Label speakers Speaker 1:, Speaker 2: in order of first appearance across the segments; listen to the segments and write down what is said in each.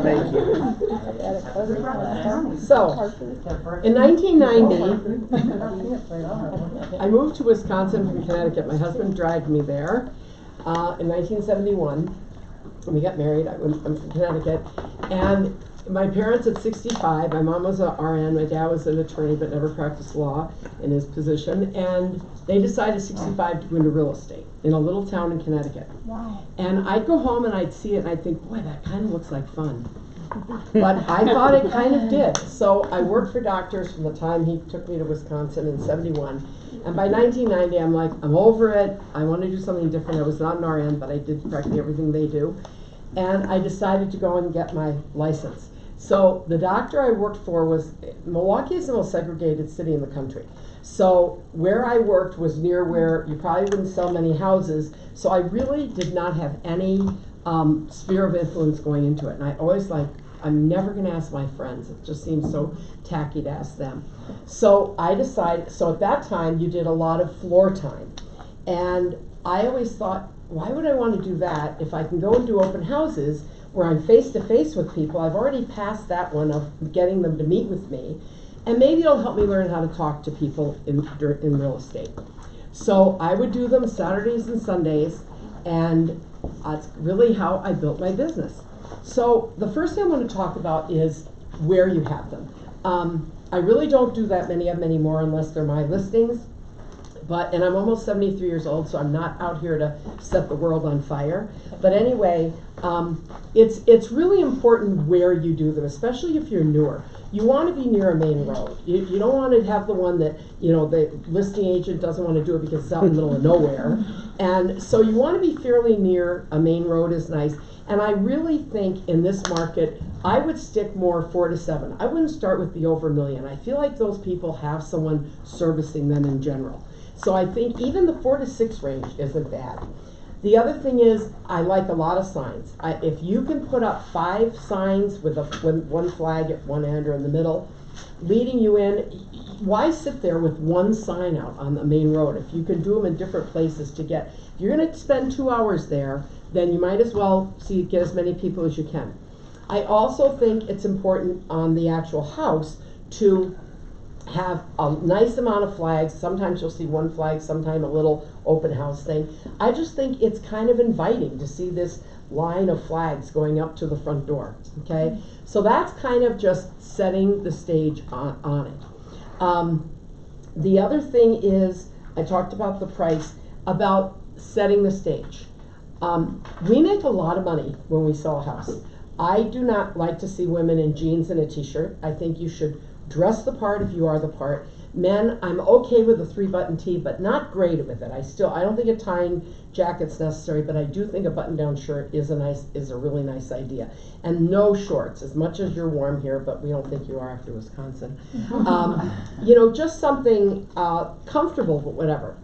Speaker 1: Thank you.
Speaker 2: So, in 1990, I moved to Wisconsin from Connecticut. My husband dragged me there in 1971. We got married. I'm from Connecticut. And my parents at 65, my mom was an RN, my dad was an attorney but never practiced law in his position, and they decided at 65 to go into real estate in a little town in Connecticut.
Speaker 3: Wow.
Speaker 2: And I'd go home and I'd see it and I'd think, boy, that kind of looks like fun. But I thought it kind of did. So I worked for doctors from the time he took me to Wisconsin in 71. And by 1990, I'm like, I'm over it. I want to do something different. I was not an RN, but I did practically everything they do. And I decided to go and get my license. So the doctor I worked for was, Milwaukee is the most segregated city in the country. So where I worked was near where you probably wouldn't sell many houses. So I really did not have any sphere of influence going into it. And I always I'm never going to ask my friends. It just seems so tacky to ask them. So I decided, so at that time you did a lot of floor time. And I always thought, why would I want to do that if I can go and do open houses where I'm face to face with people? I've already passed that one of getting them to meet with me. And maybe it'll help me learn how to talk to people in real estate. So I would do them Saturdays and Sundays, and that's really how I built my business. So the first thing I want to talk about is where you have them. I really don't do that many of them anymore unless they're my listings. And I'm almost 73 years old, so I'm not out here to set the world on fire. But anyway, it's really important where you do them, especially if you're newer. You want to be near a main road. You don't want to have the one that, the listing agent doesn't want to do it because it's out in the middle of nowhere. And so you want to be fairly near a main road is nice. And I really think in this market, I would stick more 4 to 7. I wouldn't start with the over $1 million. I feel like those people have someone servicing them in general. So I think even the 4 to 6 range isn't bad. The other thing is, I like a lot of signs. If you can put up 5 signs with one flag at one end or in the middle, leading you in, why sit there with one sign out on the main road? If you can do them in different places to get, if you're going to spend 2 hours there, then you might as well get as many people as you can. I also think it's important on the actual house to have a nice amount of flags. Sometimes you'll see one flag, sometimes a little open house thing. I just think it's kind of inviting to see this line of flags going up to the front door, okay? So that's kind of just setting the stage on it. The other thing is, I talked about the price, about setting the stage. We make a lot of money when we sell a house. I do not like to see women in jeans and a t-shirt. I think you should dress the part if you are the part. Men, I'm okay with a 3-button tee, but not great with it. I don't think a tying jacket's necessary, but I do think a button-down shirt is a really nice idea. And no shorts, as much as you're warm here, but we don't think you are after Wisconsin. Just something comfortable, but whatever.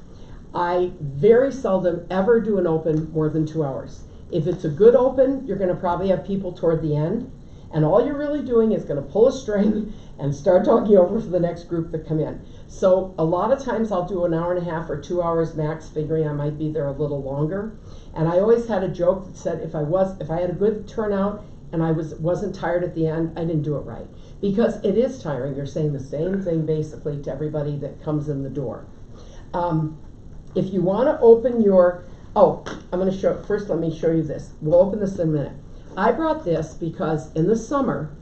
Speaker 2: I very seldom ever do an open more than 2 hours. If it's a good open, you're going to probably have people toward the end, and all you're really doing is going to pull a string and start talking over for the next group that come in. So a lot of times I'll do an hour and a half or 2 hours max, figuring I might be there a little longer. And I always had a joke that said if I had a good turnout and I wasn't tired at the end, I didn't do it right. Because it is tiring. You're saying the same thing basically to everybody that comes in the door. If you want to open your, I'm going to show, first let me show you this. We'll open this in a minute. I brought this because in the summer,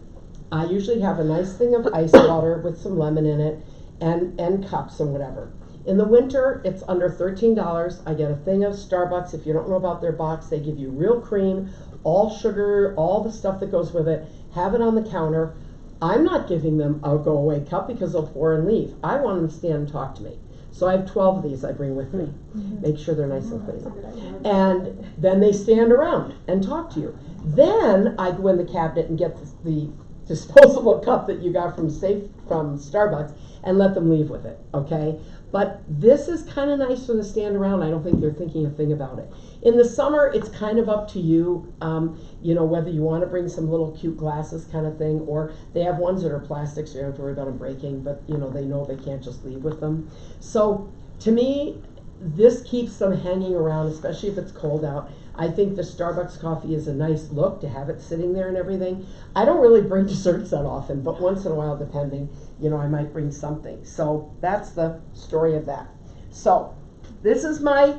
Speaker 2: I usually have a nice thing of ice water with some lemon in it and cups and whatever. In the winter, it's under $13. I get a thing of Starbucks. If you don't know about their box, they give you real cream, all sugar, all the stuff that goes with it. Have it on the counter. I'm not giving them a go-away cup because they'll pour and leave. I want them to stand and talk to me. So I have 12 of these I bring with me. Make sure they're nice and clean. And then they stand around and talk to you. Then I go in the cabinet and get the disposable cup that you got from Starbucks and let them leave with it, okay? But this is kind of nice for them to stand around. I don't think they're thinking a thing about it. In the summer, it's kind of up to you, whether you want to bring some little cute glasses kind of thing, or they have ones that are plastic, so you don't have to worry about them breaking, but they know they can't just leave with them. So to me, this keeps them hanging around, especially if it's cold out. I think the Starbucks coffee is a nice look to have it sitting there and everything. I don't really bring desserts that often, but once in a while, depending, I might bring something. So that's the story of that. So this is my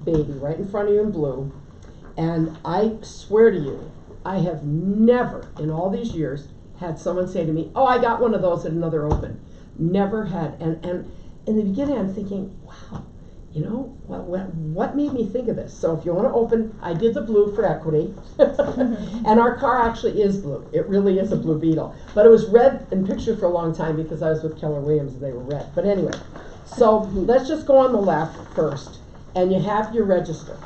Speaker 2: baby right in front of you in blue. And I swear to you, I have never in all these years had someone say to me, oh, I got one of those at another open. Never had. And in the beginning, I'm thinking, wow, what made me think of this? So if you want to open, I did the blue for equity. And our car actually is blue. It really is a blue Beetle. But it was red in picture for a long time because I was with Keller Williams and they were red. But anyway, so let's just go on the left first. And you have your register.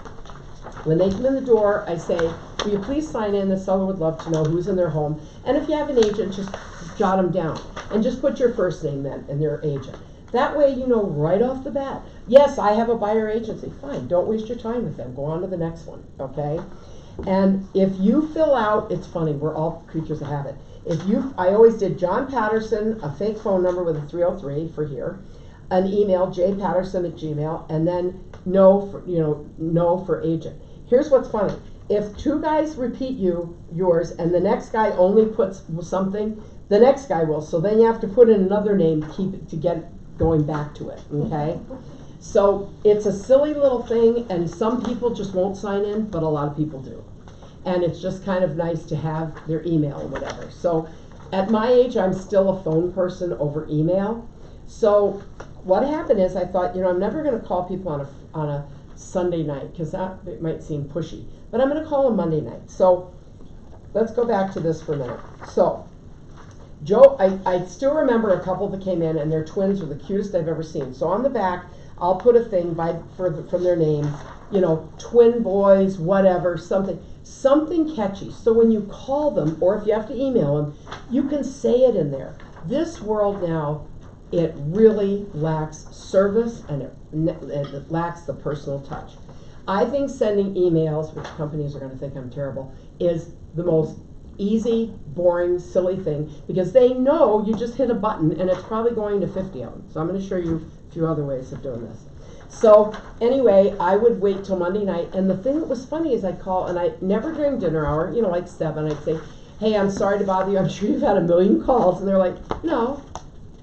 Speaker 2: When they come in the door, I say, will you please sign in? The seller would love to know who's in their home. And if you have an agent, just jot them down. And just put your first name then and their agent. That way you know right off the bat. Yes, I have a buyer agency. Fine, don't waste your time with them. Go on to the next one, okay? And if you fill out, it's funny, we're all creatures of habit. I always did John Patterson, a fake phone number with a 303 for here, an email, jpatterson@gmail, and then no for agent. Here's what's funny. If two guys repeat yours, and the next guy only puts something, the next guy will. So then you have to put in another name to get going back to it, okay? So it's a silly little thing, and some people just won't sign in, but a lot of people do. And it's just kind of nice to have their email or whatever. So at my age, I'm still a phone person over email. So what happened is I thought, I'm never going to call people on a Sunday night because it might seem pushy, but I'm going to call them Monday night. So let's go back to this for a minute. So Joe, I still remember a couple that came in and their twins were the cutest I've ever seen. So on the back, I'll put a thing from their names, twin boys, whatever, something catchy. So when you call them, or if you have to email them, you can say it in there. This world now, it really lacks service and it lacks the personal touch. I think sending emails, which companies are going to think I'm terrible, is the most easy, boring, silly thing because they know you just hit a button and it's probably going to 50 of them. So I'm going to show you a few other ways of doing this. So anyway, I would wait till Monday night, and the thing that was funny is I'd call, and I never during dinner hour, like 7, I'd say, hey, I'm sorry to bother you, I'm sure you've had a million calls, and they're like, no.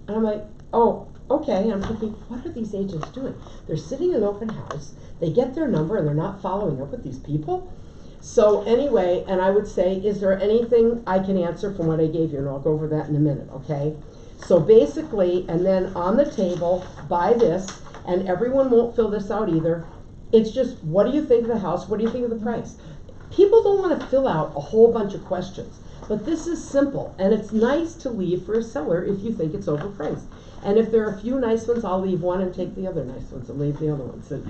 Speaker 2: And I'm like, oh, okay. And I'm thinking, what are these agents doing? They're sitting in an open house, they get their number, and they're not following up with these people? So anyway, and I would say, is there anything I can answer from what I gave you? And I'll go over that in a minute, okay? So basically, and then on the table, buy this, and everyone won't fill this out either. It's just, what do you think of the house? What do you think of the price? People don't want to fill out a whole bunch of questions, but this is simple, and it's nice to leave for a seller if you think it's overpriced. And if there are a few nice ones, I'll leave one and take the other nice ones and leave the other ones, and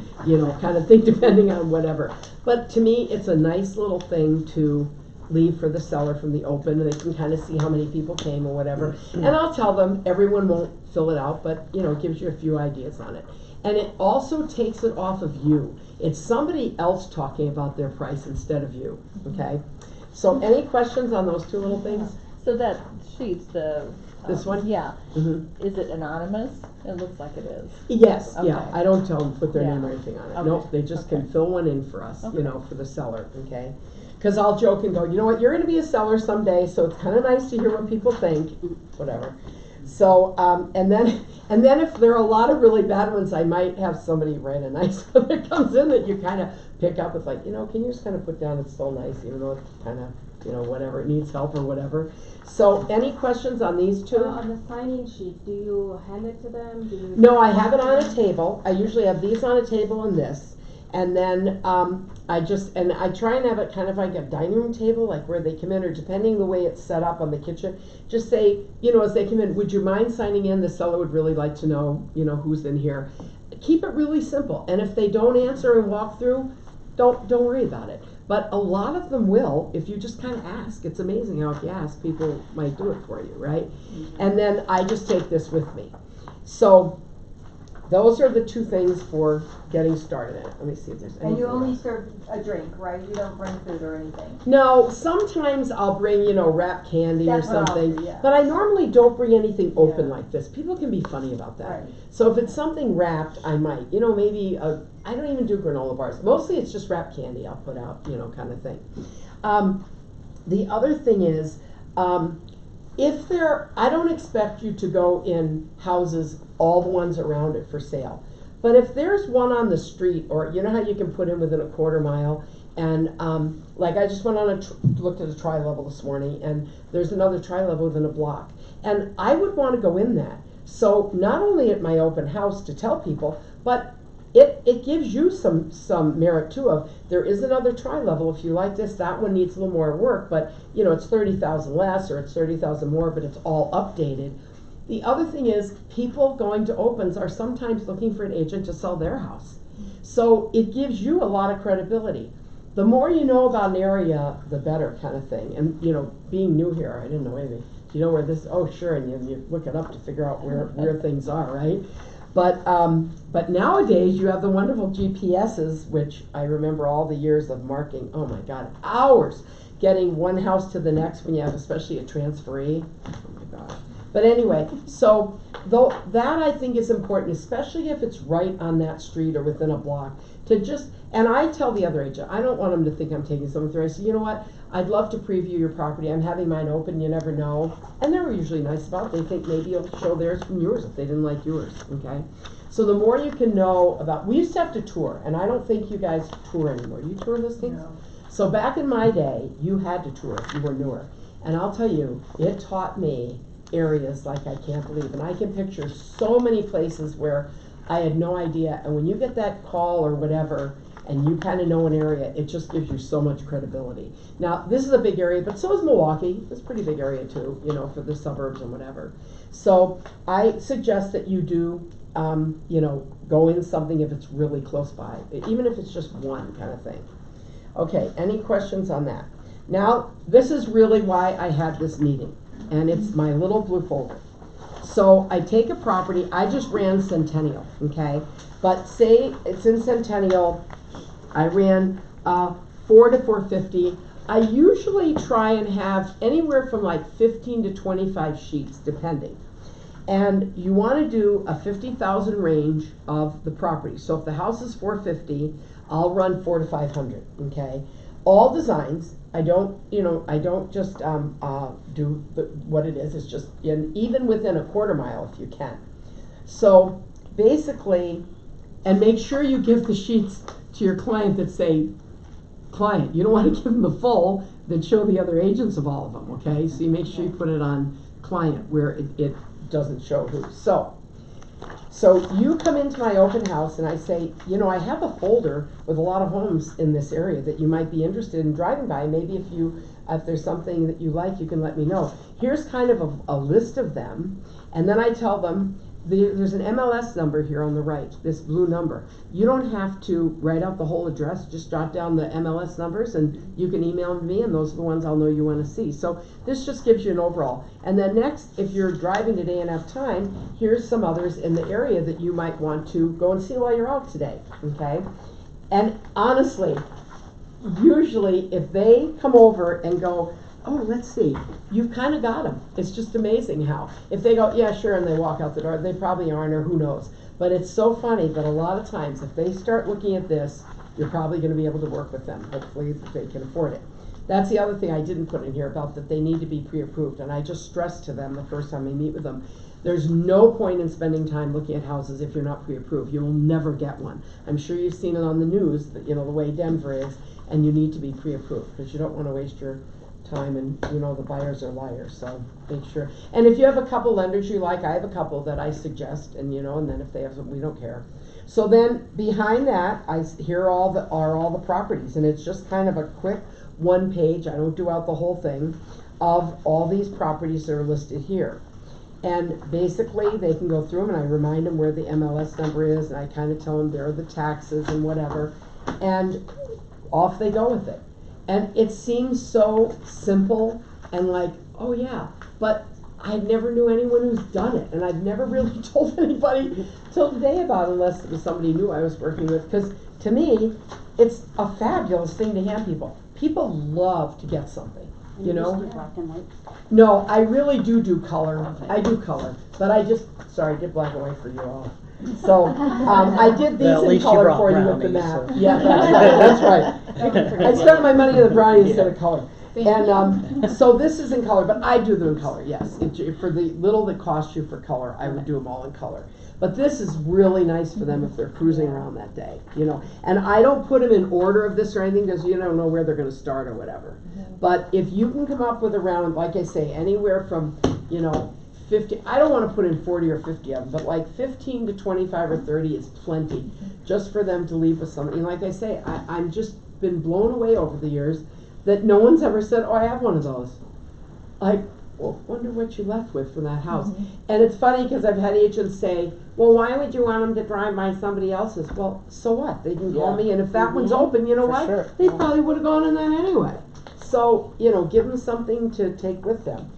Speaker 2: kind of think depending on whatever. But to me, it's a nice little thing to leave for the seller from the open, and they can kind of see how many people came or whatever. And I'll tell them everyone won't fill it out, but it gives you a few ideas on it. And it also takes it off of you. It's somebody else talking about their price instead of you, okay? So any questions on those two little things?
Speaker 1: So that sheet's
Speaker 2: this one?
Speaker 1: Yeah.
Speaker 2: Mm-hmm.
Speaker 1: Is it anonymous? It looks like it is.
Speaker 2: Yes,
Speaker 1: Okay.
Speaker 2: yeah. I don't tell them to put their name or anything on it.
Speaker 1: Okay.
Speaker 2: Nope, they just can
Speaker 1: Okay.
Speaker 2: fill one in for us,
Speaker 1: Okay.
Speaker 2: for the seller, okay? Because I'll joke and go, you know what, you're going to be a seller someday, so it's kind of nice to hear what people think, whatever. So, and then if there are a lot of really bad ones, I might have somebody write a nice one that comes in that you kind of pick up. It's like, can you just kind of put down it's so nice, even though it's kind of, whatever, it needs help or whatever. So, any questions on these two?
Speaker 3: On the sign-in sheet, do you hand it to them? Do you
Speaker 2: No, I have it on a table. I usually have these on a table and this. And then I try and have it kind of like a dining room table, like where they come in, or depending the way it's set up on the kitchen, just say, as they come in, would you mind signing in? The seller would really like to know, who's in here. Keep it really simple. And if they don't answer and walk through, don't worry about it. But a lot of them will if you just kind of ask. It's amazing how if you ask, people might do it for you, right? Mm-hmm. And then I just take this with me. So those are the two things for getting started. Let me see if there's anything.
Speaker 4: And you only
Speaker 2: else.
Speaker 4: serve a drink, right? You don't bring food or anything?
Speaker 2: No, sometimes I'll bring, wrapped candy
Speaker 4: That's
Speaker 2: or
Speaker 4: what I'll
Speaker 2: something,
Speaker 4: do, yeah.
Speaker 2: but I normally don't bring anything open
Speaker 4: Yeah.
Speaker 2: like this. People can be funny about that.
Speaker 4: Right.
Speaker 2: So if it's something wrapped, I might, maybe, I don't even do granola bars. Mostly it's just wrapped candy I'll put out, kind of thing. The other thing is, I don't expect you to go in houses, all the ones around it for sale. But if there's one on the street, or you know how you can put in within a quarter mile, and like I just went on looked at a tri-level this morning, and there's another tri-level within a block. And I would want to go in that. So not only at my open house to tell people, but it gives you some merit too of, there is another tri-level, if you like this, that one needs a little more work, but it's 30,000 less, or it's 30,000 more, but it's all updated. The other thing is, people going to opens are sometimes looking for an agent to sell their house. So it gives you a lot of credibility. The more you know about an area, the better, kind of thing. And being new here, I didn't know anything. You know where this, oh sure, and you look it up to figure out where things are, right? But nowadays you have the wonderful GPSs, which I remember all the years of marking, oh my God, hours getting one house to the next when you have especially a transferee. Oh my God. But anyway, so that I think is important, especially if it's right on that street or within a block, and I tell the other agent, I don't want them to think I'm taking something through. I say, you know what, I'd love to preview your property. I'm having mine open, you never know. And they're usually nice about it. They think maybe you'll show theirs from yours if they didn't like yours, okay? So the more you can know about, we used to have to tour, and I don't think you guys tour anymore. Do you tour listings?
Speaker 4: No.
Speaker 2: So back in my day, you had to tour if you were newer. And I'll tell you, it taught me areas like I can't believe. And I can picture so many places where I had no idea. And when you get that call or whatever, and you kind of know an area, it just gives you so much credibility. Now, this is a big area, but so is Milwaukee. It's a pretty big area too, for the suburbs and whatever. So I suggest that you do, go in something if it's really close by, even if it's just one kind of thing. Okay, any questions on that? Now, this is really why I had this meeting, and it's my little blue folder. So I take a property, I just ran Centennial, okay? But say it's in Centennial, I ran 4 to 450. I usually try and have anywhere from like 15 to 25 sheets, depending. And you want to do a 50,000 range of the property. So if the house is 450, I'll run 4 to 500, okay? All designs. I don't just do what it is. It's just even within a quarter mile if you can. So basically, and make sure you give the sheets to your client that say client. You don't want to give them the full, then show the other agents of all of them, okay? So you make sure you put it on client where it doesn't show who. So you come into my open house and I say, I have a folder with a lot of homes in this area that you might be interested in driving by. Maybe if there's something that you like, you can let me know. Here's kind of a list of them. And then I tell them, there's an MLS number here on the right, this blue number. You don't have to write out the whole address, just jot down the MLS numbers and you can email them to me, and those are the ones I'll know you want to see. So this just gives you an overall. And then next, if you're driving today and have time, here's some others in the area that you might want to go and see while you're out today, okay? And honestly, usually if they come over and go, oh, let's see, you've kind of got them. It's just amazing how. If they go, yeah, sure, and they walk out the door, they probably aren't, or who knows. But it's so funny that a lot of times, if they start looking at this, you're probably going to be able to work with them. Hopefully they can afford it. That's the other thing I didn't put in here about that they need to be pre-approved. And I just stress to them the first time I meet with them, there's no point in spending time looking at houses if you're not pre-approved. You will never get one. I'm sure you've seen it on the news, that, the way Denver is, and you need to be pre-approved because you don't want to waste your time, and the buyers are liars, so make sure. And if you have a couple lenders you like, I have a couple that I suggest, and and then if they have some, we don't care. So then behind that, here are all the properties, and it's just kind of a quick one page, I don't do out the whole thing, of all these properties that are listed here. And basically they can go through them, and I remind them where the MLS number is, and I kind of tell them there are the taxes and whatever, and off they go with it. And it seems so simple and like, oh yeah, but I never knew anyone who's done it, and I've never really told anybody till today about it, unless it was somebody new I was working with, because to me, it's a fabulous thing to hand people. People love to get something, you know?
Speaker 5: Black and white.
Speaker 2: No, I really do color. I do color, but I did black and white for you all. So, I did these
Speaker 6: Well, at
Speaker 2: in
Speaker 6: least you
Speaker 2: color
Speaker 6: brought
Speaker 2: for you with the
Speaker 6: brownies,
Speaker 2: map.
Speaker 6: so.
Speaker 2: Yeah, that's right. I spent my money on the brownie instead of color. And, so this is in color, but I do them in color, yes. For the little that cost you for color, I would do them all in color. But this is really nice for them if they're cruising around that day, you know. And I don't put them in order of this or anything, because you don't know where they're gonna start or whatever. But if you can come up with around, like I say, anywhere from, 50, I don't wanna put in 40 or 50 of them, but like 15 to 25 or 30 is plenty, just for them to leave with something. And like I say, I'm just been blown away over the years that no one's ever said, oh, I have one of those. Like, well, wonder what you left with from that house. And it's funny because I've had agents say, well, why would you want them to drive by somebody else's? Well, so what? They can call me, and if that one's open, you know
Speaker 6: For
Speaker 2: what?
Speaker 6: sure.
Speaker 2: They probably would have gone in that anyway. So, give them something to take with them.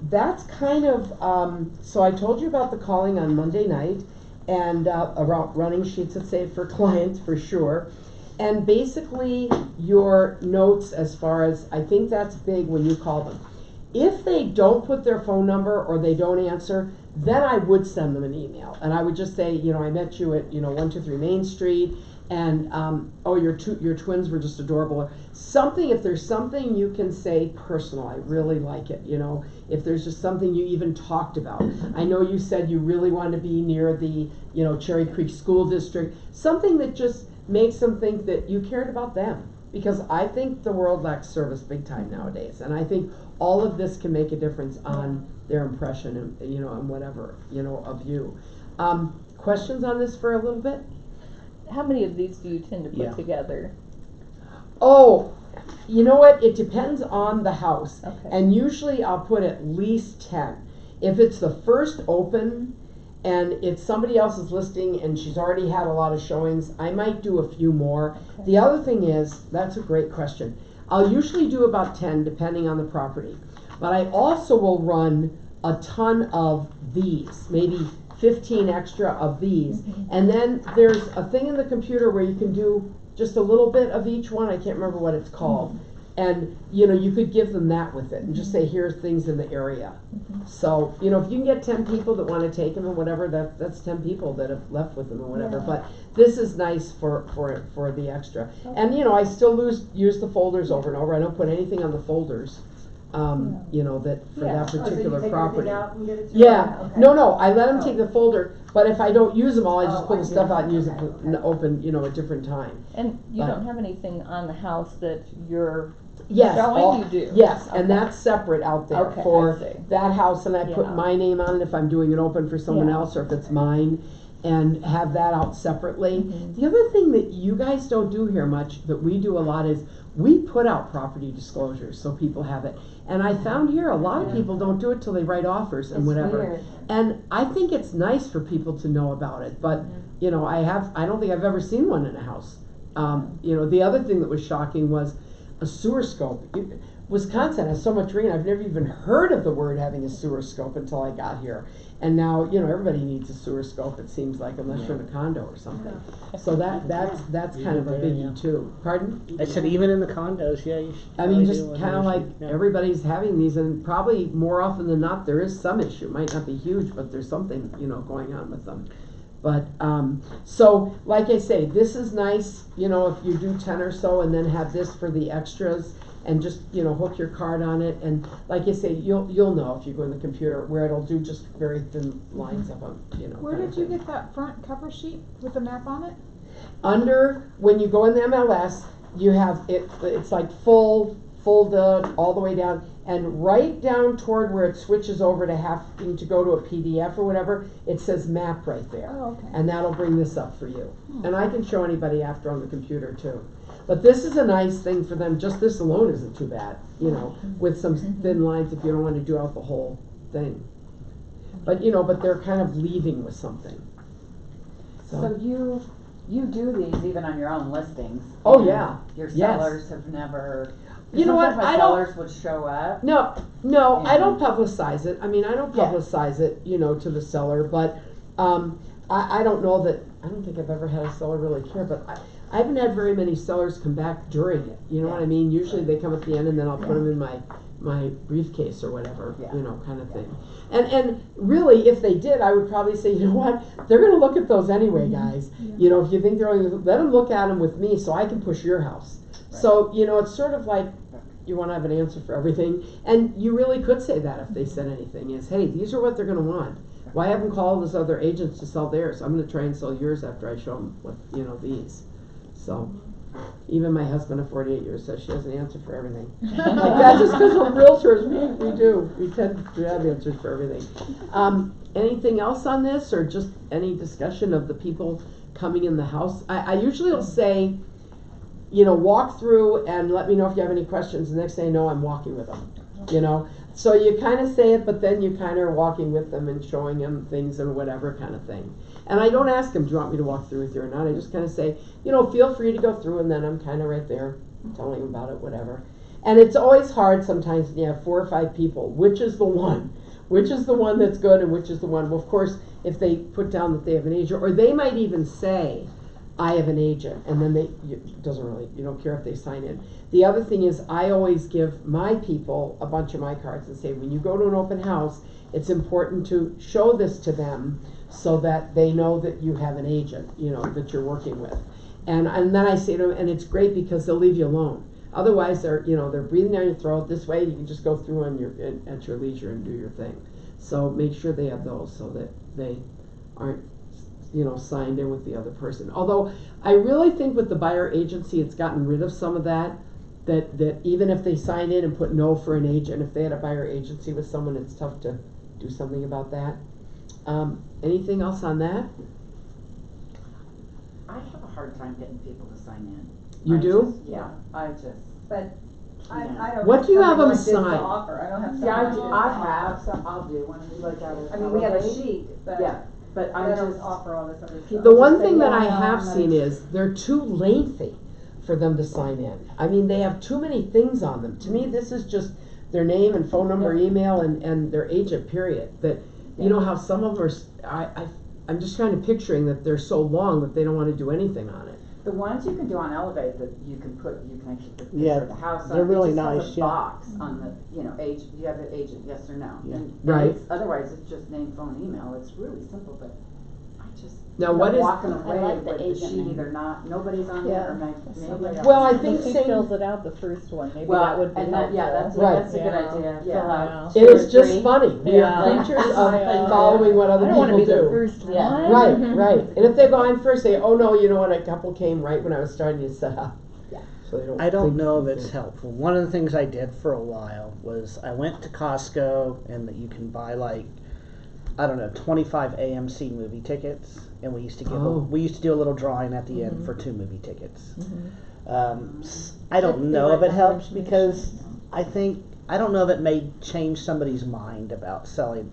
Speaker 2: That's kind of, so I told you about the calling on Monday night, and about running sheets that say for clients, for sure. And basically, your notes as far as, I think that's big when you call them. If they don't put their phone number or they don't answer, then I would send them an email. And I would just say, I met you at, 123 Main Street, and, oh, your twins were just adorable. Something, if there's something you can say personal, I really like it, if there's just something you even talked about. I know you said you really wanted to be near the, Cherry Creek School District, something that just makes them think that you cared about them. Because I think the world lacks service big time nowadays, and I think all of this can make a difference on their impression and, and whatever, of you. Questions on this for a little bit?
Speaker 1: How many of these do you tend to put
Speaker 6: Yeah.
Speaker 1: together?
Speaker 2: Oh, you know what? It depends on the house.
Speaker 1: Okay.
Speaker 2: And usually I'll put at least 10. If it's the first open and it's somebody else's listing and she's already had a lot of showings, I might do a few more.
Speaker 1: Okay.
Speaker 2: The other thing is, that's a great question. I'll usually do about 10 depending on the property. But I also will run a ton of these, maybe 15 extra of these. And then there's a thing in the computer where you can do just a little bit of each one. I can't remember what it's called. And, you could give them that with it and just say, here's things in the area. So, if you can get 10 people that want to take them or whatever, that's 10 people that have left with them or whatever.
Speaker 1: Yeah.
Speaker 2: But this is nice for the extra. And, I still use the folders over and over. I don't put anything on the folders, that for that particular property.
Speaker 4: Out and get it to
Speaker 2: Yeah,
Speaker 4: them? Okay.
Speaker 2: no, I let them
Speaker 4: Oh.
Speaker 2: take the folder, but if I don't use them all, I just
Speaker 4: Oh,
Speaker 2: pull
Speaker 4: I
Speaker 2: the
Speaker 4: see.
Speaker 2: stuff out and use it
Speaker 4: Okay,
Speaker 2: and
Speaker 4: okay.
Speaker 2: open, a different time.
Speaker 1: And you
Speaker 2: But-
Speaker 1: don't have anything on the house that you're
Speaker 2: Yes,
Speaker 1: showing? You do?
Speaker 2: Yes,
Speaker 1: Okay.
Speaker 2: and that's separate out there
Speaker 1: Okay,
Speaker 2: for
Speaker 1: I see.
Speaker 2: that house, and I put
Speaker 1: Yeah.
Speaker 2: my name on it if I'm doing it open for someone
Speaker 1: Yeah.
Speaker 2: else or if it's mine, and have that out separately.
Speaker 1: Mhm.
Speaker 2: The other thing that you guys don't do here much, that we do a lot, is we put out property disclosures so people have it. And I found here a lot of people don't do it till they write offers and
Speaker 3: It's
Speaker 2: whatever.
Speaker 3: weird.
Speaker 2: And I think it's nice for people to know about it, but, I don't think I've ever seen one in a house. The other thing that was shocking was a sewer scope. Wisconsin has so much rain, I've never even heard of the word having a sewer scope until I got here. And now, everybody needs a sewer scope, it seems like, unless you're in a condo or something. So that's kind of a
Speaker 6: Even there,
Speaker 2: biggie
Speaker 6: yeah.
Speaker 2: too. Pardon?
Speaker 6: I said even in the condos, yeah, you should.
Speaker 2: I mean,
Speaker 6: probably
Speaker 2: just
Speaker 6: do one
Speaker 2: kind of
Speaker 6: there,
Speaker 2: like
Speaker 6: yeah.
Speaker 2: everybody's having these, and probably more often than not, there is some issue. Might not be huge, but there's something, going on with them. But, so, like I say, this is nice, if you do 10 or so, and then have this for the extras, and just, hook your card on it, and like I say, you'll know if you go in the computer, where it'll do just very thin lines of them,
Speaker 7: Where
Speaker 2: kind of
Speaker 7: did you
Speaker 2: thing.
Speaker 7: get that front cover sheet with the map on it?
Speaker 2: When you go in the MLS, you have, it's like folded all the way down, and right down toward where it switches over to having to go to a PDF or whatever, it says map right there.
Speaker 7: Oh, okay.
Speaker 2: And that'll bring this up for you. And I can show anybody after on the computer too. But this is a nice thing for them, just this alone isn't too bad, with some thin lines if you don't want to do out the whole thing. But, but they're kind of leaving with something.
Speaker 4: So you do these even on your own listings?
Speaker 2: Oh,
Speaker 4: and
Speaker 2: yeah.
Speaker 4: Your
Speaker 2: Yes.
Speaker 4: sellers have never,
Speaker 2: you know what,
Speaker 5: Sometimes my
Speaker 2: I don't,
Speaker 5: sellers would show up.
Speaker 2: no, I don't publicize it. I mean, I don't
Speaker 1: Yeah.
Speaker 2: publicize it, you know, to the seller, but, I don't know that, I don't think I've ever had a seller really care, but I haven't had very many sellers come back during it, you know what I mean? Usually they come at the end and then I'll put them in my briefcase or whatever,
Speaker 5: Yeah.
Speaker 2: you know, kind of thing. And really, if they did, I would probably say, you know what, they're gonna look at those anyway, guys. You know, if you think they're only, let them look at them with me so I can push your house. So, you know, it's sort of like, you wanna have an answer for everything, and you really could say that if they said anything, is, hey, these are what they're gonna want. Why have them call those other agents to sell theirs? I'm gonna try and sell yours after I show them what, you know, these. So, even my husband of 48 years says she has an answer for everything. Like that, just because we're realtors, we tend to have answers for everything. Anything else on this, or just any discussion of the people coming in the house? I usually will say, you know, walk through and let me know if you have any questions. The next thing I know, I'm walking with them, you know. So you kind of say it, but then you kind of are walking with them and showing them things and whatever kind of thing. And I don't ask them, do you want me to walk through with you or not? I just kind of say, you know, feel free to go through, and then I'm kind of right there telling them about it, whatever. And it's always hard sometimes when you have 4 or 5 people. Which is the one? Which is the one that's good and which is the one? Well, of course, if they put down that they have an agent, or they might even say, I have an agent, and then it doesn't really, you don't care if they sign in. The other thing is, I always give my people a bunch of my cards and say, when you go to an open house, it's important to show this to them so that they know that you have an agent, you know, that you're working with. And then I say to them, and it's great because they'll leave you alone. Otherwise, they're breathing down your throat. This way, you can just go through at your leisure and do your thing. So make sure they have those so that they aren't, you know, signed in with the other person. Although I really think with the buyer agency, it's gotten rid of some of that even if they sign in and put no for an agent, if they had a buyer agency with someone, it's tough to do something about that. Anything else on that?
Speaker 5: I have a hard time getting people to sign in.
Speaker 2: You do?
Speaker 8: But I
Speaker 5: Yeah.
Speaker 8: don't.
Speaker 2: What do you have them
Speaker 8: something like this to
Speaker 2: sign?
Speaker 8: offer. I don't have.
Speaker 5: Yeah,
Speaker 8: something
Speaker 5: I
Speaker 8: like this.
Speaker 5: have some, I'll do one, we look at it.
Speaker 8: I mean, we have a
Speaker 5: probably.
Speaker 8: sheet, but
Speaker 5: Yeah, but
Speaker 8: I
Speaker 5: I'm
Speaker 8: don't
Speaker 5: just,
Speaker 8: offer all this other stuff.
Speaker 2: The one
Speaker 5: say,
Speaker 2: thing that I
Speaker 5: yeah,
Speaker 2: have
Speaker 5: like-
Speaker 2: seen is they're too lengthy for them to sign in. I mean, they have too many things on them. To me, this is just their name and phone number, email, and their agent, period. That, you know how some of them are, I'm just kind of picturing that they're so long that they don't want to do anything on it.
Speaker 5: the ones you can do on Elevate that you can actually put the
Speaker 6: Yeah,
Speaker 5: picture of the house on.
Speaker 6: they're really
Speaker 5: it just has
Speaker 6: nice,
Speaker 5: a
Speaker 6: yeah.
Speaker 5: box on the, you know, agent, you have an agent, yes or no.
Speaker 6: Yeah.
Speaker 5: And
Speaker 2: Right.
Speaker 5: otherwise, it's just name, phone, email. It's really simple, but I just,
Speaker 2: Now, what is-
Speaker 5: walking
Speaker 9: I
Speaker 5: away
Speaker 9: like
Speaker 5: with
Speaker 9: the
Speaker 5: the
Speaker 9: agent
Speaker 5: sheet
Speaker 9: name.
Speaker 5: either nobody's on there or maybe
Speaker 9: somebody
Speaker 5: else.
Speaker 2: Well, I
Speaker 1: I
Speaker 2: think
Speaker 1: think he
Speaker 2: same.
Speaker 1: fills it out the first one, maybe
Speaker 5: Well,
Speaker 1: that would be
Speaker 5: and that, yeah, that's,
Speaker 1: helpful.
Speaker 2: Right.
Speaker 5: that's a good idea.
Speaker 1: Yeah.
Speaker 5: Fill out
Speaker 1: Yeah.
Speaker 2: It
Speaker 5: two or
Speaker 2: is just
Speaker 5: three.
Speaker 2: funny. We
Speaker 1: Yeah.
Speaker 2: have creatures of
Speaker 1: Yeah.
Speaker 2: following what other
Speaker 1: I don't wanna be
Speaker 2: people
Speaker 1: the
Speaker 2: do.
Speaker 1: first one.
Speaker 9: Yeah.
Speaker 2: Right. And if they go on first, say, oh no, you know what, a couple came right when I was starting to set up. So they don't
Speaker 6: I don't
Speaker 2: think-
Speaker 6: know if it's helpful. One of the things I did for a while was I went to Costco and that you can buy like, I don't know, 25 AMC movie tickets, and we used to do a little drawing at the end for 2 movie tickets. I don't know if it helps because I don't know if it may change somebody's mind about signing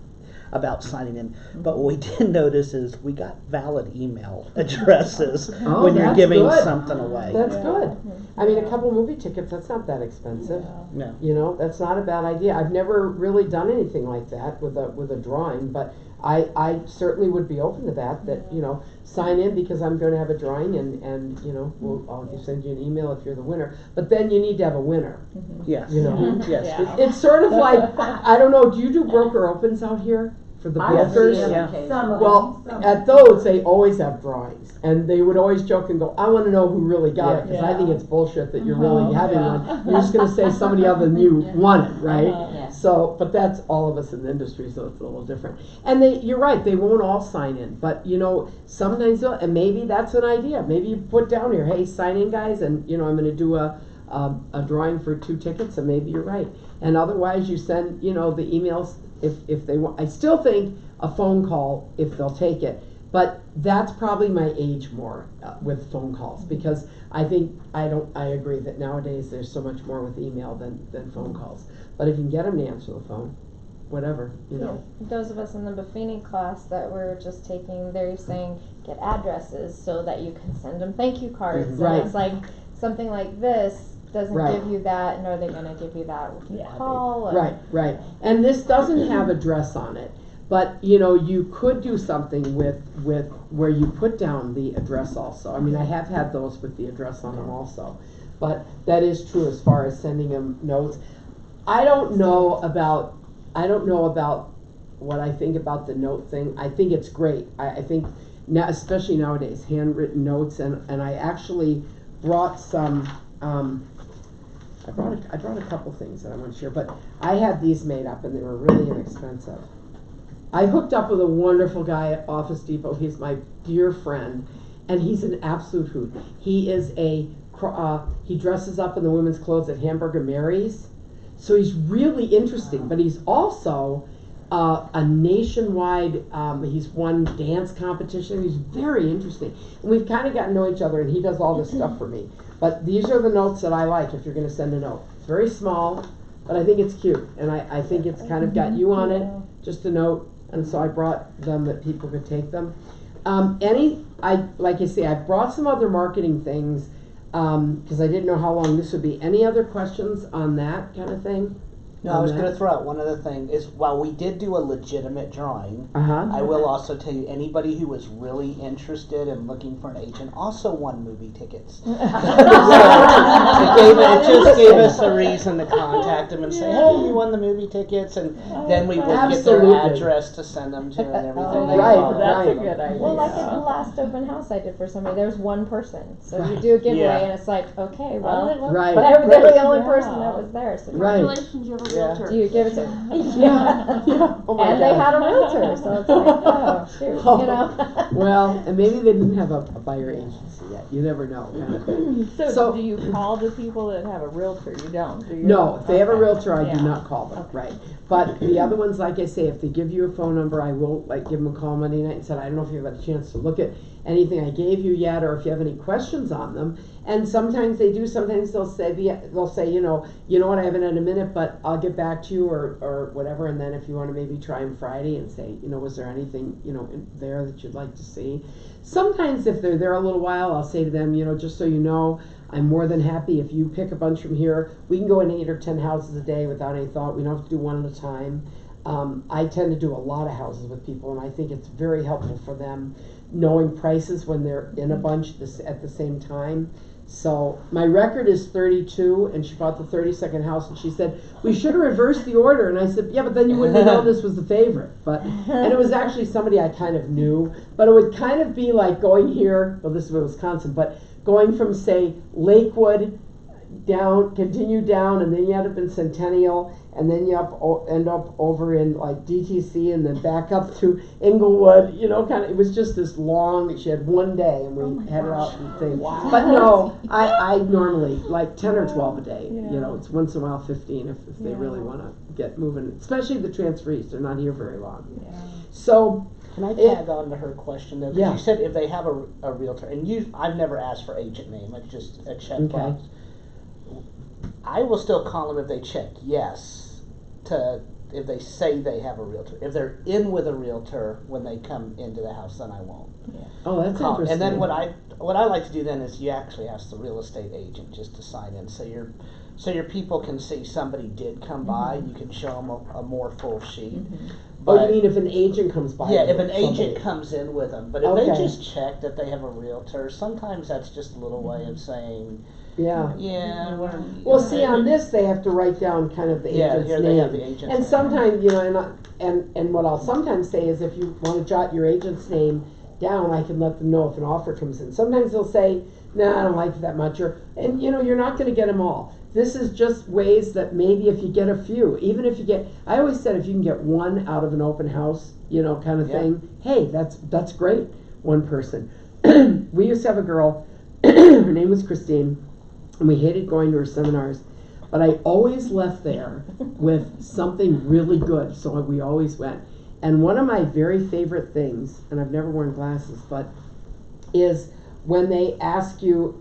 Speaker 6: in. But what we did notice is we got valid email addresses
Speaker 2: Oh,
Speaker 6: when you're
Speaker 2: that's
Speaker 6: giving
Speaker 2: good.
Speaker 6: something away.
Speaker 2: That's good. I mean, a couple movie tickets, that's not that expensive.
Speaker 6: No.
Speaker 2: You know, that's not a bad idea. I've never really done anything like that with a drawing, but I certainly would be open to that, you know, sign in because I'm gonna have a drawing and you know, I'll send you an email if you're the winner. But then you need to have a winner,
Speaker 6: Yes.
Speaker 2: you know.
Speaker 6: Yes.
Speaker 1: Yeah.
Speaker 2: It's sort of like, I don't know, do you do broker opens out here for the brokers?
Speaker 6: Yeah.
Speaker 8: Some of
Speaker 2: Well,
Speaker 8: them.
Speaker 2: at those, they always have drawings, and they would always joke and go, I wanna know who really got it, because I think it's bullshit that you're really having one. You're just gonna say somebody other than you won it, right?
Speaker 9: Yeah.
Speaker 2: So, but that's all of us in the industry, so it's a little different. And you're right, they won't all sign in, but you know, sometimes they'll, and maybe that's an idea. Maybe you put down here, hey, sign in guys, and you know, I'm gonna do a drawing for 2 tickets, and maybe you're right. And otherwise, you send, you know, the emails if they want. I still think a phone call if they'll take it, but that's probably my age more with phone calls, because I agree that nowadays there's so much more with email than phone calls. But if you can get them to answer the phone, whatever, you know.
Speaker 10: Those of us in the Buffini class that we're just taking, they're saying get addresses so that you can send them thank you cards.
Speaker 2: Right.
Speaker 10: And it's like something like this. doesn't
Speaker 2: Right.
Speaker 10: give you that, and are they gonna give you that if you call? And
Speaker 2: Right. And this doesn't have address on it, but you know, you could do something with where you put down the address also. I mean, I have had those with the address on them also, but that is true as far as sending them notes. I don't know about what I think about the note thing. I think it's great. I think now, especially nowadays, handwritten notes, and I actually brought some. I brought a couple things that I want to share, but I had these made up and they were really inexpensive. I hooked up with a wonderful guy at Office Depot. He's my dear friend, and he's an absolute hoot. He is he dresses up in the women's clothes at Hamburger Mary's, so he's really interesting. But he's also a nationwide. He's won dance competition. He's very interesting, and we've kind of gotten to know each other. And he does all this stuff for me. But these are the notes that I like if you're going to send a note. It's very small, but I think it's cute, and I think it's kind of got you on it, just a note. And so I brought them that people could take them. Like I say, I brought some other marketing things because I didn't know how long this would be. Any other questions on that kind of thing?
Speaker 6: No, I was going to throw out one other thing is while we did do a legitimate drawing, I will also tell you anybody who was really interested and looking for an agent also won movie tickets. So it just gave us a reason to contact them and say, hey, you won the movie tickets, and then we would get their address to send them to and everything.
Speaker 1: That's a good idea.
Speaker 10: Well, like at the last open house I did for somebody, there was one person. So you do a giveaway, and it's like, okay, well, but they were the only person that was there. So
Speaker 3: Congratulations, you have a realtor.
Speaker 10: do you give it to
Speaker 2: Oh my
Speaker 10: and they
Speaker 2: God.
Speaker 10: had a realtor, so it's like, oh, shoot, you know.
Speaker 2: Well, and maybe they didn't have a buyer agency yet. You never know. Kind of thing.
Speaker 1: So do you call the people that have a realtor? You don't, do you?
Speaker 2: No, if they have a
Speaker 1: Okay.
Speaker 2: realtor, I do
Speaker 1: Yeah.
Speaker 2: not call them, right. But the other ones, like I say, if they give you a phone number, I will give them a call Monday night and said, I don't know if you've had a chance to look at anything I gave you yet, or if you have any questions on them. And sometimes they do, sometimes they'll say, you know what, I haven't had a minute, but I'll get back to you, or whatever. And then if you want to maybe try them Friday and say, was there anything, in there that you'd like to see? Sometimes if they're there a little while, I'll say to them, just so you know, I'm more than happy if you pick a bunch from here. We can go in 8 or 10 houses a day without any thought. We don't have to do one at a time. I tend to do a lot of houses with people, and I think it's very helpful for them knowing prices when they're in a bunch at the same time. So my record is 32, and she bought the 32nd house, and she said, we should have reversed the order. And I said, yeah, but then you wouldn't have known this was the favorite. And it was actually somebody I kind of knew, but it would kind of be like going here, well, this is Wisconsin, but going from, say, Lakewood down, continue down, and then you end up in Centennial, and then you end up over in like DTC, and then back up through Inglewood, kind of, it was just this long, she had one day, and we had it out and things.
Speaker 1: Wow.
Speaker 2: But no, I normally, like 10 or 12 a day, it's once in a while 15 if they really want to get moving, especially the transferees, they're not here very long.
Speaker 1: Yeah.
Speaker 2: So,
Speaker 6: Can I tag on to her question though? 'Cause
Speaker 2: Yeah.
Speaker 6: you said if they have a realtor, and I've never asked for agent name, it's just a checkbox. I will still call them if they check yes if they say they have a realtor. If they're in with a realtor when they come into the house, then I won't.
Speaker 2: oh, that's
Speaker 6: Call.
Speaker 2: interesting.
Speaker 6: And then what I like to do then is you actually ask the real estate agent just to sign in, so your people can see somebody did come by. You can show them a more full sheet.
Speaker 2: Oh, you mean if an agent comes by?
Speaker 6: Yeah, if an
Speaker 2: somebody.
Speaker 6: agent comes in with them. But if they
Speaker 2: Okay.
Speaker 6: just check that they have a realtor, sometimes that's just a little way of saying,
Speaker 2: Yeah.
Speaker 6: we're...
Speaker 2: Well, see, on this, they have to write down kind of the agent's
Speaker 6: here
Speaker 2: name.
Speaker 6: they have the agent's
Speaker 2: And
Speaker 6: name.
Speaker 2: sometimes, and what I'll sometimes say is if you want to jot your agent's name down, I can let them know if an offer comes in. Sometimes they'll say, nah, I don't like it that much, and you're not going to get them all. This is just ways that maybe if you get a few, even if you get, I always said if you can get one out of an open house, kind of thing, hey, that's great, one person. We used to have a girl, her name was Christine, and we hated going to her seminars, but I always left there with something really good, so we always went. And one of my very favorite things, and I've never worn glasses, but is when they ask you,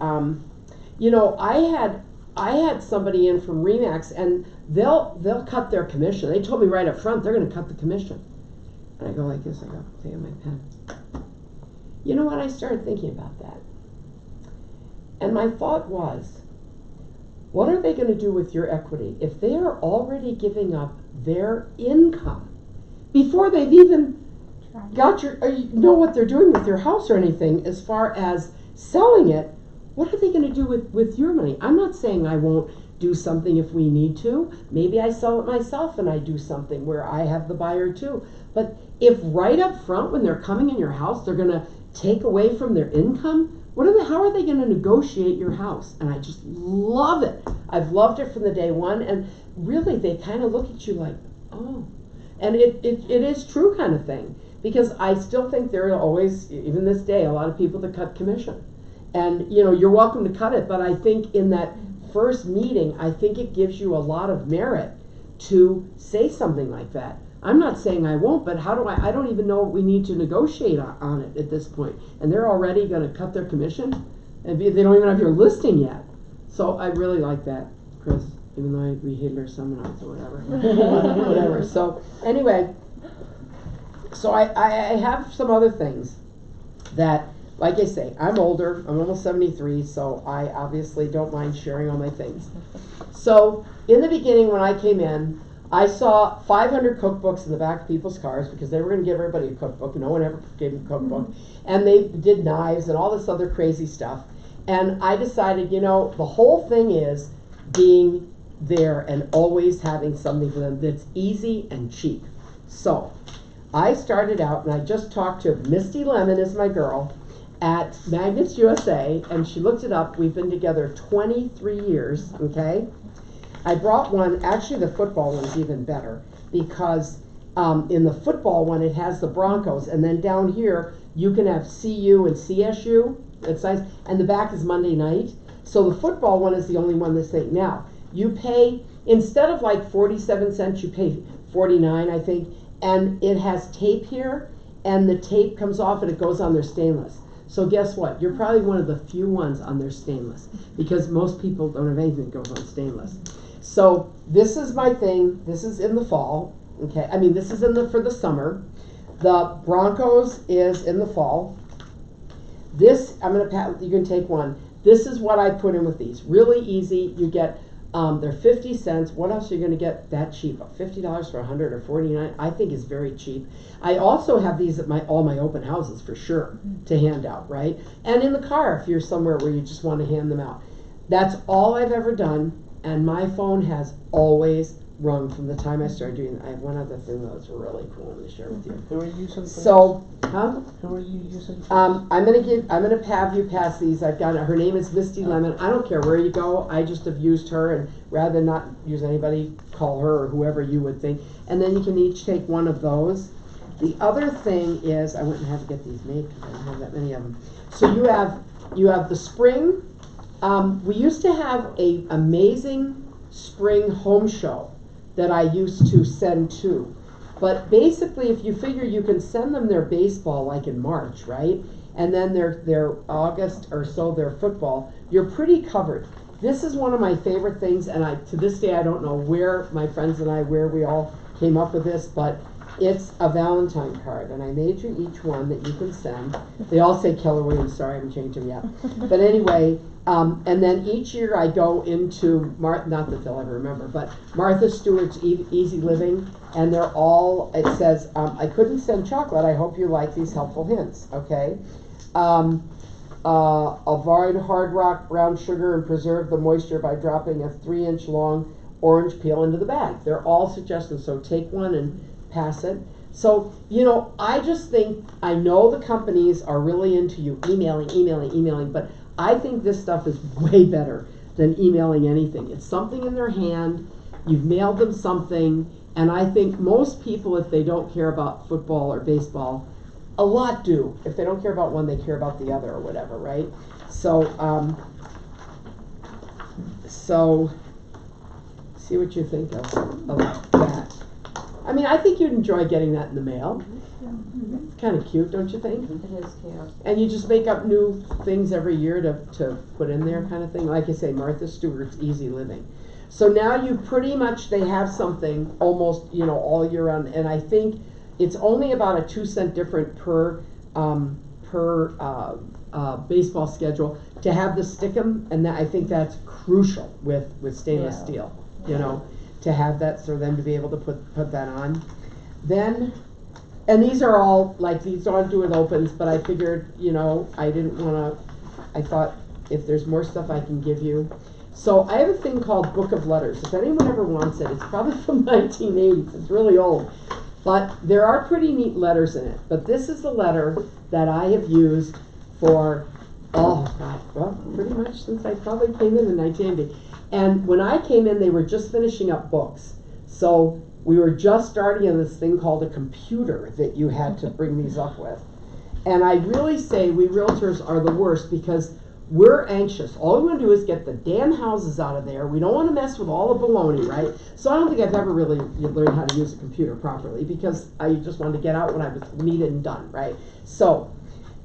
Speaker 2: I had somebody in from Remax, and they'll cut their commission. They told me right up front they're going to cut the commission. And I go like this, I go, take my pen. You know what? I started thinking about that. And my thought was, what are they going to do with your equity? If they are already giving up their income before they've even got know what they're doing with your house or anything as far as selling it, what are they going to do with your money? I'm not saying I won't do something if we need to. Maybe I sell it myself and I do something where I have the buyer too. But if right up front when they're coming in your house, they're going to take away from their income, how are they going to negotiate your house? And I just love it. I've loved it from the day one. And really, they kind of look at you like, oh. And it is true kind of thing. Because I still think there are always, even this day, a lot of people that cut commission. And, you're welcome to cut it. But I think in that first meeting, I think it gives you a lot of merit to say something like that. I'm not saying I won't, but I don't even know what we need to negotiate on it at this point. And they're already going to cut their commission, and they don't even have your listing yet. So I really like that, Chris, even though we hated our seminars or whatever. Whatever. So anyway, so I have some other things that, like I say, I'm older. I'm almost 73, so I obviously don't mind sharing all my things. So in the beginning when I came in, I saw 500 cookbooks in the back of people's cars because they were going to give everybody a cookbook. No one ever gave them a cookbook. And they did knives and all this other crazy stuff. And I decided, the whole thing is being there and always having something for them that's easy and cheap. So I started out, and I just talked to Misty Lemon, is my girl, at Magnets USA, and she looked it up. We've been together 23 years, okay? I brought one, actually the football one's even better, because in the football one it has the Broncos, and then down here you can have CU and CSU, it's nice, and the back is Monday night. So the football one is the only one this thing. Now, you pay, instead of like 47 cents, you pay 49, I think, and it has tape here, and the tape comes off and it goes on their stainless. So guess what? You're probably one of the few ones on their stainless, because most people don't have anything that goes on stainless. So this is my thing. This is in the fall. Okay, I mean this is for the summer. The Broncos is in the fall. This you can take one. This is what I put in with these. Really easy. You get they're 50 cents. What else are you going to get that cheap? $50 for 100 or 49? I think is very cheap. I also have these at all my open houses for sure to hand out, right? And in the car if you're somewhere where you just want to hand them out. That's all I've ever done. And my phone has always rung from the time I started doing it. I have one other thing that's really cool to share with you.
Speaker 6: Who are you using?
Speaker 2: So,
Speaker 6: Who are you using?
Speaker 2: I'm gonna have you pass these. I've got her name is Misty Lemon. I don't care where you go. I just have used her, and rather than not use anybody, call her or whoever you would think. And then you can each take one of those. The other thing is, I went and had to get these made because I don't have that many of them. So you have the spring. We used to have an amazing spring home show that I used to send to. But basically, if you figure you can send them their baseball like in March, right? And then their August or so their football, you're pretty covered. This is one of my favorite things, and to this day I don't know where my friends and I, where we all came up with this, but it's a Valentine card, and I made you each one that you can send. They all say Keller Williams, sorry I haven't changed them yet. But anyway, and then each year I go into, not that they'll ever remember, but Martha Stewart's Easy Living, and they're all, it says, I couldn't send chocolate, I hope you like these helpful hints, okay? Avoid hard rock, brown sugar, and preserve the moisture by dropping a 3-inch long orange peel into the bag. They're all suggestions, so take one and pass it. So, I just think, I know the companies are really into you emailing, but I think this stuff is way better than emailing anything. It's something in their hand, you've mailed them something, and I think most people, if they don't care about football or baseball, a lot do. If they don't care about one, they care about the other or whatever, right? So, see what you think of that. I mean, I think you'd enjoy getting that in the mail. It's kind of cute, don't you think?
Speaker 8: It is cute.
Speaker 2: And you just make up new things every year to put in there kind of thing. Like I say, Martha Stewart's Easy Living. So now you pretty much, they have something almost, all year round. And I think it's only about a 2-cent difference per baseball schedule, to have the stickum, and that, I think that's crucial with stainless
Speaker 1: Yeah.
Speaker 2: steel, you know, to have that, for them to be able to put that on. Then, and these are all, like, these don't do with opens, but I figured, you know, I thought if there's more stuff I can give you. So I have a thing called Book of Letters. If anyone ever wants it, it's probably from 1980s. It's really old. But there are pretty neat letters in it. But this is the letter that I have used for, pretty much since I probably came in 1980. And when I came in, they were just finishing up books. So we were just starting on this thing called a computer that you had to bring these up with. And I really say we realtors are the worst because we're anxious. All we want to do is get the damn houses out of there. We don't want to mess with all the baloney, right? So I don't think I've ever really learned how to use a computer properly because I just wanted to get out when I was needed and done, right? So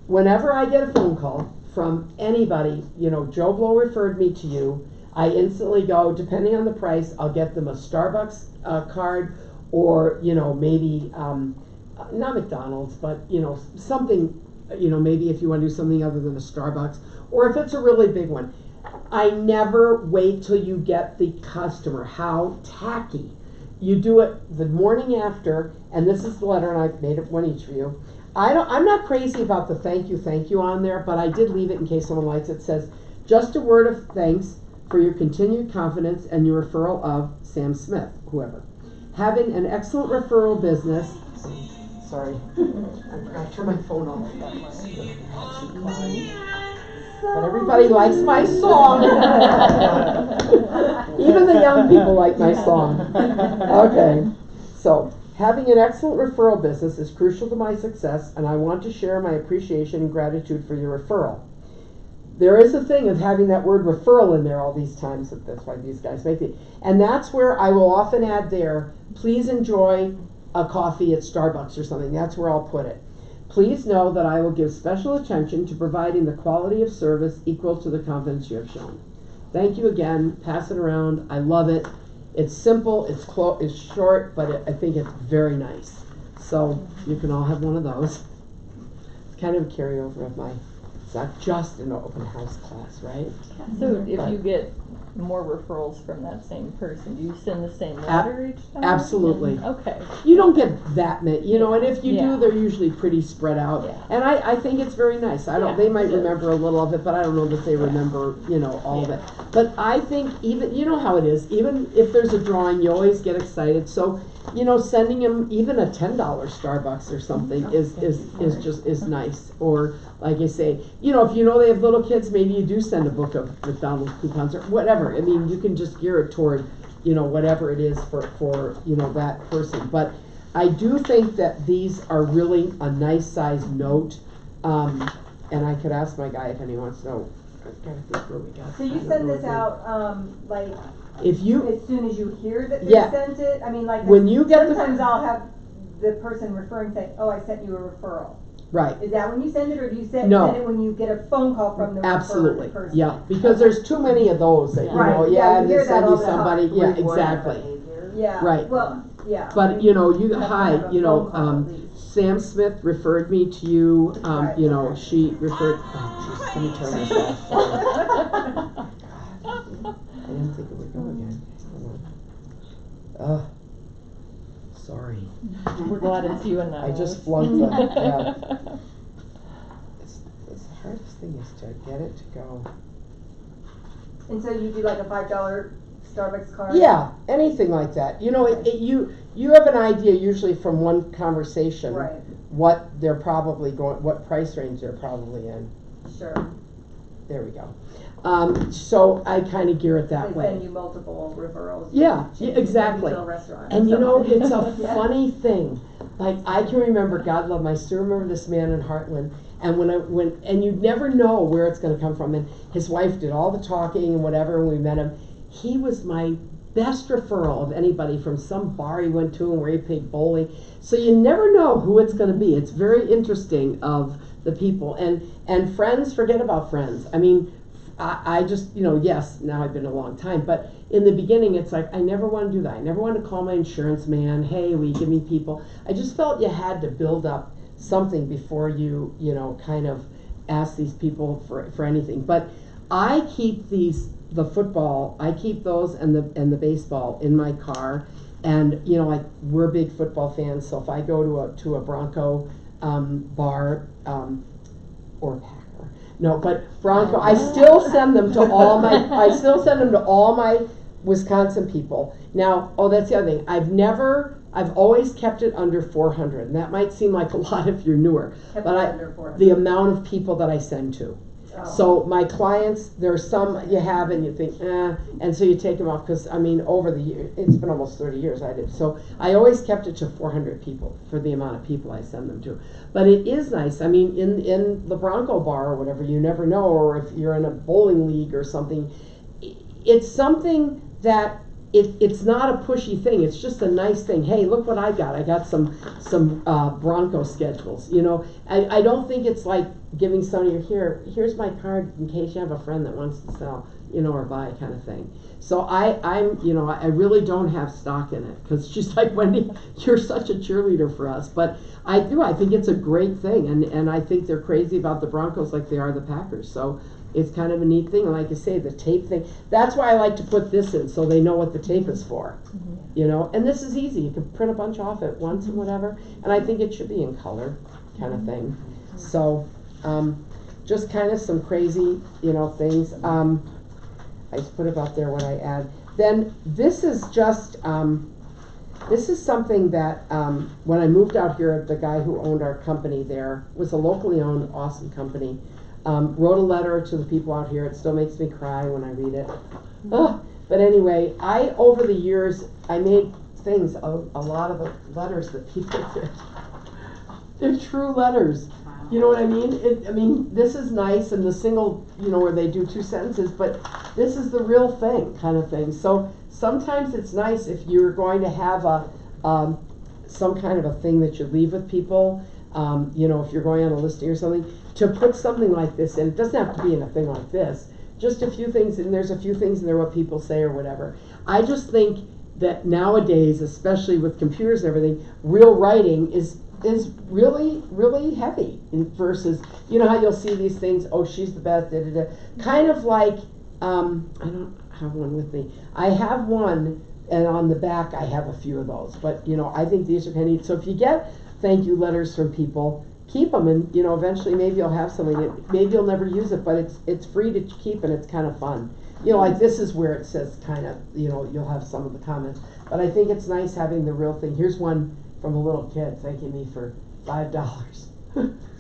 Speaker 2: whenever I get a phone call from anybody, you know, Joe Blow referred me to you, I instantly go, depending on the price, I'll get them a Starbucks card, or, you know, maybe, not McDonald's, but, you know, something, you know, maybe if you want to do something other than a Starbucks, or if it's a really big one. I never wait till you get the customer. How tacky. You do it the morning after, and this is the letter, and I made it one each for you. I'm not crazy about the thank you on there, but I did leave it in case someone likes it. It says, just a word of thanks for your continued confidence and your referral of Sam Smith, whoever. Having an excellent referral business. Sorry, I forgot to turn my phone off. But everybody likes my song. Even the young people like my song. Okay, so having an excellent referral business is crucial to my success, and I want to share my appreciation and gratitude for your referral. There is a thing of having that word referral in there all these times. That's why these guys make it. And that's where I will often add there, please enjoy a coffee at Starbucks or something. That's where I'll put it. Please know that I will give special attention to providing the quality of service equal to the confidence you have shown. Thank you again. Pass it around. I love it. It's simple, it's short, but I think it's very nice. So you can all have one of those. It's kind of a carryover of my, it's not just an open house class, right?
Speaker 1: So if you get more referrals from that same person, do you send the same letter each time?
Speaker 2: Absolutely.
Speaker 1: Okay.
Speaker 2: You don't get that many, you know, and if you
Speaker 1: Yeah.
Speaker 2: do, they're usually pretty spread out.
Speaker 1: Yeah.
Speaker 2: And I think it's very nice. I don't,
Speaker 1: Yeah,
Speaker 2: they might
Speaker 1: it is.
Speaker 2: remember a little of it, but I don't know that they remember, you know, all of it. But I think even, you know how it is, even if there's a drawing, you always get excited. So, you know, sending them even a $10 Starbucks or something is nice. Or like I say, you know, if you know they have little kids, maybe you do send a book of McDonald's coupons or whatever. I mean, you can just gear it toward, you know, whatever it is for you know, that person. But I do think that these are really a nice size note. And I could ask my guy if anyone wants to know. I've got to think where we got.
Speaker 9: So you send this out, like,
Speaker 2: if you,
Speaker 9: as soon as you hear that they
Speaker 2: Yeah.
Speaker 9: sent it? I mean, like,
Speaker 2: when you get
Speaker 9: sometimes I'll have the person referring say, oh, I sent you a referral.
Speaker 2: right.
Speaker 9: Is that when you send it, or do you send
Speaker 2: No.
Speaker 9: it when you get a phone call from the
Speaker 2: Absolutely,
Speaker 9: referred person?
Speaker 2: yeah, because there's too many of those that, you
Speaker 9: Right,
Speaker 2: know,
Speaker 9: yeah,
Speaker 2: yeah,
Speaker 9: you
Speaker 2: and they
Speaker 9: hear that
Speaker 2: send
Speaker 9: all
Speaker 2: you
Speaker 9: the time.
Speaker 2: somebody, yeah, exactly.
Speaker 9: Yeah,
Speaker 2: Right.
Speaker 9: well, yeah.
Speaker 2: But, you know, you,
Speaker 9: have to
Speaker 2: hi,
Speaker 9: have a
Speaker 2: you know,
Speaker 9: phone call at least.
Speaker 2: Sam Smith referred me to you,
Speaker 9: Right.
Speaker 2: you know, she referred, oh, jeez, let me turn this off. I didn't think it would go again. Sorry,
Speaker 1: We're glad it's you and not
Speaker 2: I just
Speaker 1: us.
Speaker 2: flunked them, yeah. It's the hardest thing is to get it to go.
Speaker 9: And so you do like a $5 Starbucks card?
Speaker 2: Yeah, anything like that. You know, you have an idea usually from one conversation
Speaker 9: Right,
Speaker 2: what they're probably going, what price range they're probably in.
Speaker 9: sure.
Speaker 2: There we go. So I kind of gear it that
Speaker 9: They
Speaker 2: way.
Speaker 9: send you multiple referrals.
Speaker 2: Yeah,
Speaker 9: to
Speaker 2: exactly.
Speaker 9: retail restaurant or
Speaker 2: And you know,
Speaker 9: something.
Speaker 2: it's a
Speaker 9: Yeah.
Speaker 2: funny thing. Like, I can remember, God love him, I still remember this man in Heartland. And and you never know where it's going to come from. And his wife did all the talking and whatever, and we met him. He was my best referral of anybody from some bar he went to and where he played bowling. So you never know who it's going to be. It's very interesting of the people. And friends, forget about friends. I mean, I just, you know, yes, now I've been a long time, but in the beginning, it's like, I never want to do that. I never want to call my insurance man, hey, will you give me people? I just felt you had to build up something before you know, kind of ask these people for anything. But I keep the football, I keep those and the baseball in my car. And, you know, like, we're big football fans, so if I go to a Bronco bar, or Packer, no, but Bronco, I still send them to all my Wisconsin people. Now, that's the other thing, I've always kept it under 400, and that might seem like a lot if you're newer,
Speaker 8: Kept
Speaker 2: but
Speaker 8: it under 400.
Speaker 2: the amount of people that I send to.
Speaker 8: Oh.
Speaker 2: So my clients, there's some you have and you think, and so you take them off, because I mean, over the years, it's been almost 30 years I did. So I always kept it to 400 people for the amount of people I send them to. But it is nice. I mean, in the Bronco bar or whatever, you never know, or if you're in a bowling league or something, it's something that it's not a pushy thing. It's just a nice thing. Hey, look what I got. I got some Broncos schedules. You know, I don't think it's like giving somebody here's my card in case you have a friend that wants to sell, you know, or buy kind of thing. So I'm you know, I really don't have stock in it, because she's like, Wendy, you're such a cheerleader for us. But I think it's a great thing, and I think they're crazy about the Broncos like they are the Packers. So it's kind of a neat thing. And like I say, the tape thing, that's why I like to put this in, so they know what the tape is for. You know, and this is easy. You can print a bunch off at once and whatever. And I think it should be in color kind of thing. So just kind of some crazy, you know, things. I just put about there what I add. Then this is just, this is something that when I moved out here, the guy who owned our company there was a locally owned, awesome company. Wrote a letter to the people out here. It still makes me cry when I read it. But anyway, over the years, I made things, a lot of the letters that people did. They're true letters. You know what I mean? I mean, this is nice, and the single, you know, where they do 2 sentences, but this is the real thing kind of thing. So sometimes it's nice if you're going to have some kind of a thing that you leave with people, you know, if you're going on a listing or something, to put something like this in. It doesn't have to be in a thing like this. Just a few things, and there's a few things in there what people say or whatever. I just think that nowadays, especially with computers and everything, real writing is really, really heavy versus, you know how you'll see these things, oh, she's the best, da, da, da. Kind of like, I don't have one with me. I have one, and on the back I have a few of those, but you know, I think these are kind of neat. So if you get thank you letters from people, keep them, and you know, eventually maybe you'll have something, maybe you'll never use it, but it's free to keep, and it's kind of fun. You know, like this is where it says kind of, you know, you'll have some of the comments, but I think it's nice having the real thing. Here's one from a little kid thanking me for $5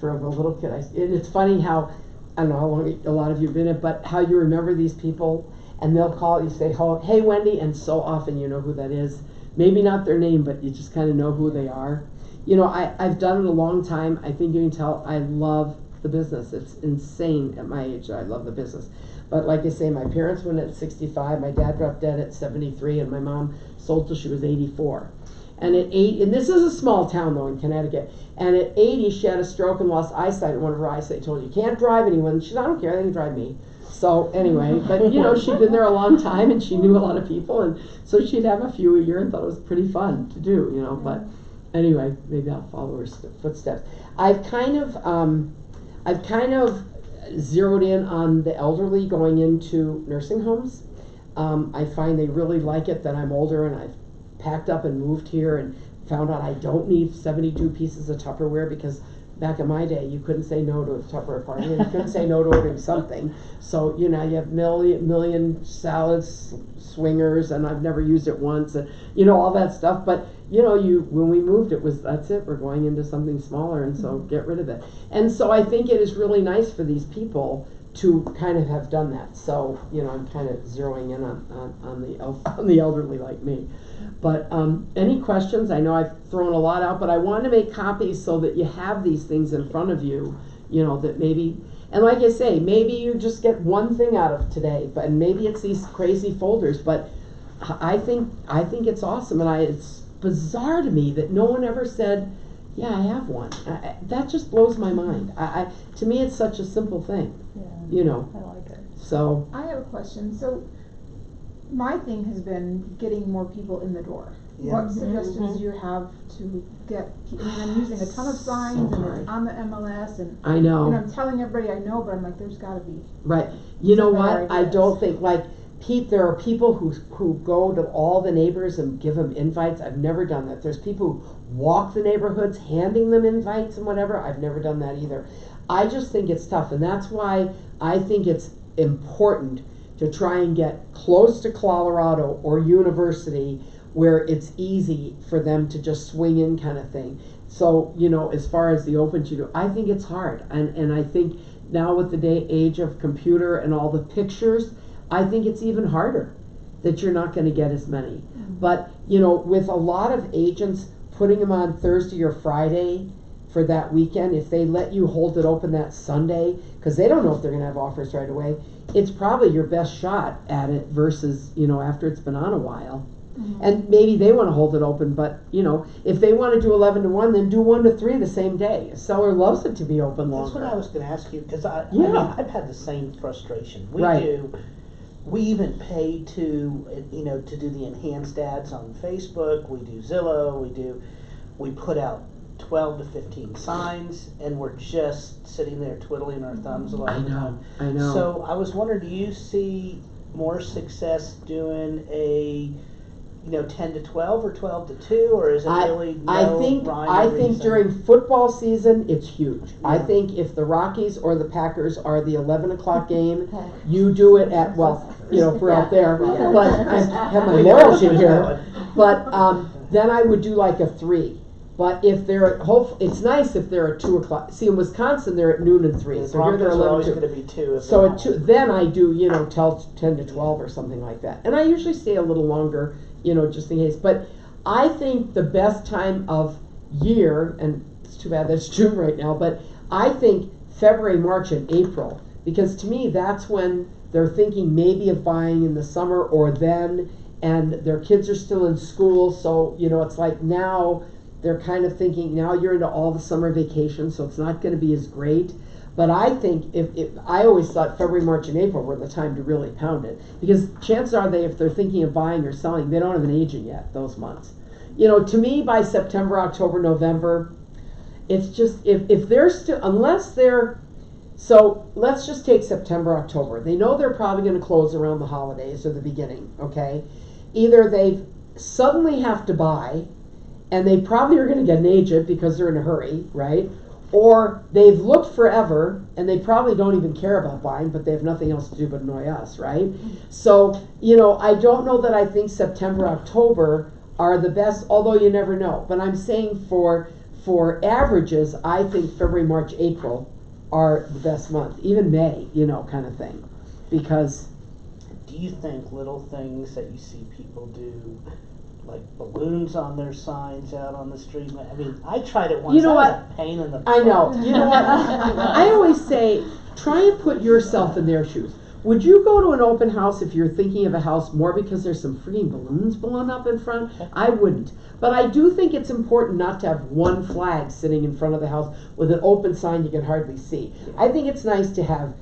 Speaker 2: from a little kid. And it's funny how, I don't know how long a lot of you have been in it, but how you remember these people, and they'll call you, say, oh, hey Wendy, and so often you know who that is. Maybe not their name, but you just kind of know who they are. You know, I've done it a long time. I think you can tell I love the business. It's insane at my age that I love the business. But like I say, my parents went at 65, my dad dropped dead at 73, and my mom sold till she was 84. And at 8, and this is a small town though in Connecticut, and at 80 she had a stroke and lost eyesight, and one of her eyes, they told her, you can't drive anyone. She said, I don't care, they can drive me. So anyway, but you know, she'd been there a long time, and she knew a lot of people, and so she'd have a few a year and thought it was pretty fun to do, you know. But anyway, maybe I'll follow her footsteps. I've kind of zeroed in on the elderly going into nursing homes. I find they really like it that I'm older, and I've packed up and moved here and found out I don't need 72 pieces of Tupperware, because back in my day you couldn't say no to a Tupperware party, and you couldn't say no to ordering something. So you know, you have million salads, swingers, and I've never used it once, and you know, all that stuff. But you know, when we moved, that's it, we're going into something smaller, and so get rid of it. And so I think it is really nice for these people to kind of have done that. So you know, I'm kind of zeroing in on the elderly like me. But any questions? I know I've thrown a lot out, but I want to make copies so that you have these things in front of you, you know, that maybe, and like I say, maybe you just get one thing out of today, but and maybe it's these crazy folders, but I think it's awesome, and it's bizarre to me that no one ever said, yeah, I have one. That just blows my mind. To me, it's such a simple thing, you know.
Speaker 1: I like it.
Speaker 2: So
Speaker 7: I have a question. So my thing has been getting more people in the door. what suggestions you have to get, I mean, I'm using a ton of signs and it's on the MLS and.
Speaker 2: I know.
Speaker 7: And I'm telling everybody I know, but I'm like, there's gotta be.
Speaker 2: Right. You know
Speaker 7: Some better
Speaker 2: what? I
Speaker 7: ideas.
Speaker 2: don't think, like, there are people who go to all the neighbors and give them invites. I've never done that. There's people who walk the neighborhoods handing them invites and whatever. I've never done that either. I just think it's tough, and that's why I think it's important to try and get close to Colorado or University where it's easy for them to just swing in kind of thing. So, you know, as far as the open to do, I think it's hard. And I think now with the age of computer and all the pictures, I think it's even harder that you're not going to get as many. But, you know, with a lot of agents putting them on Thursday or Friday for that weekend, if they let you hold it open that Sunday, because they don't know if they're going to have offers right away, it's probably your best shot at it versus, you know, after it's been on a while. And maybe they want to hold it open, but, you know, if they want to do 11 to 1, then do 1 to 3 the same day. A seller loves it to be open longer.
Speaker 6: That's what I was going to ask you, because I
Speaker 2: Yeah.
Speaker 6: mean, I've had the same frustration. We even pay to, you know, to do the enhanced ads on Facebook. We do Zillow. We put out 12 to 15 signs, and we're just sitting there twiddling our thumbs a lot of the time.
Speaker 2: I know.
Speaker 6: So I was wondering, do you see more success doing a, you know, 10 to 12 or 12 to 2, or is it really no
Speaker 2: I
Speaker 6: rhyme or
Speaker 2: think
Speaker 6: reason?
Speaker 2: during football season, it's huge.
Speaker 6: Yeah.
Speaker 2: I think if the Rockies or the Packers are the 11 o'clock game, you do it at, well, you know, if we're out there, but I have my moral sheet here. But then I would do like a 3. But if they're it's nice if they're at 2 o'clock. See, in Wisconsin, they're at noon and 3.
Speaker 6: The
Speaker 2: So here they're
Speaker 6: Broncos are always
Speaker 2: 11
Speaker 6: going to be 2. If
Speaker 2: So
Speaker 6: they're
Speaker 2: at 2,
Speaker 6: not.
Speaker 2: then I do, you know, till 10 to 12 or something like that. And I usually stay a little longer, you know, just in case. But I think the best time of year, and it's too bad that's June right now, but I think February, March, and April. Because to me, that's when they're thinking maybe of buying in the summer or then, and their kids are still in school. So, you know, it's like now they're kind of thinking, now you're into all the summer vacations, so it's not going to be as great. But I think if I always thought February, March, and April were the time to really pound it, because chances are if they're thinking of buying or selling, they don't have an agent yet those months. You know, to me, by September, October, November, it's just if they're still, unless they're, so let's just take September, October. They know they're probably going to close around the holidays or the beginning. Okay, either they suddenly have to buy, and they probably are going to get an agent because they're in a hurry, right? Or they've looked forever and they probably don't even care about buying, but they have nothing else to do but annoy us, right? So, you know, I don't know that I think September, October are the best, although you never know. But I'm saying for averages, I think February, March, April are the best month. Even May, you know, kind of thing. Because
Speaker 6: Do you think little things that you see people do, like balloons on their signs out on the street? I mean, I tried it once.
Speaker 2: You know
Speaker 6: That
Speaker 2: what?
Speaker 6: was a pain in the
Speaker 2: I know.
Speaker 6: butt.
Speaker 2: You know what? I always say, try and put yourself in their shoes. Would you go to an open house if you're thinking of a house more because there's some freaking balloons blown up in front? I wouldn't. But I do think it's important not to have one flag sitting in front of the house with an open sign you can hardly see. I think it's nice to have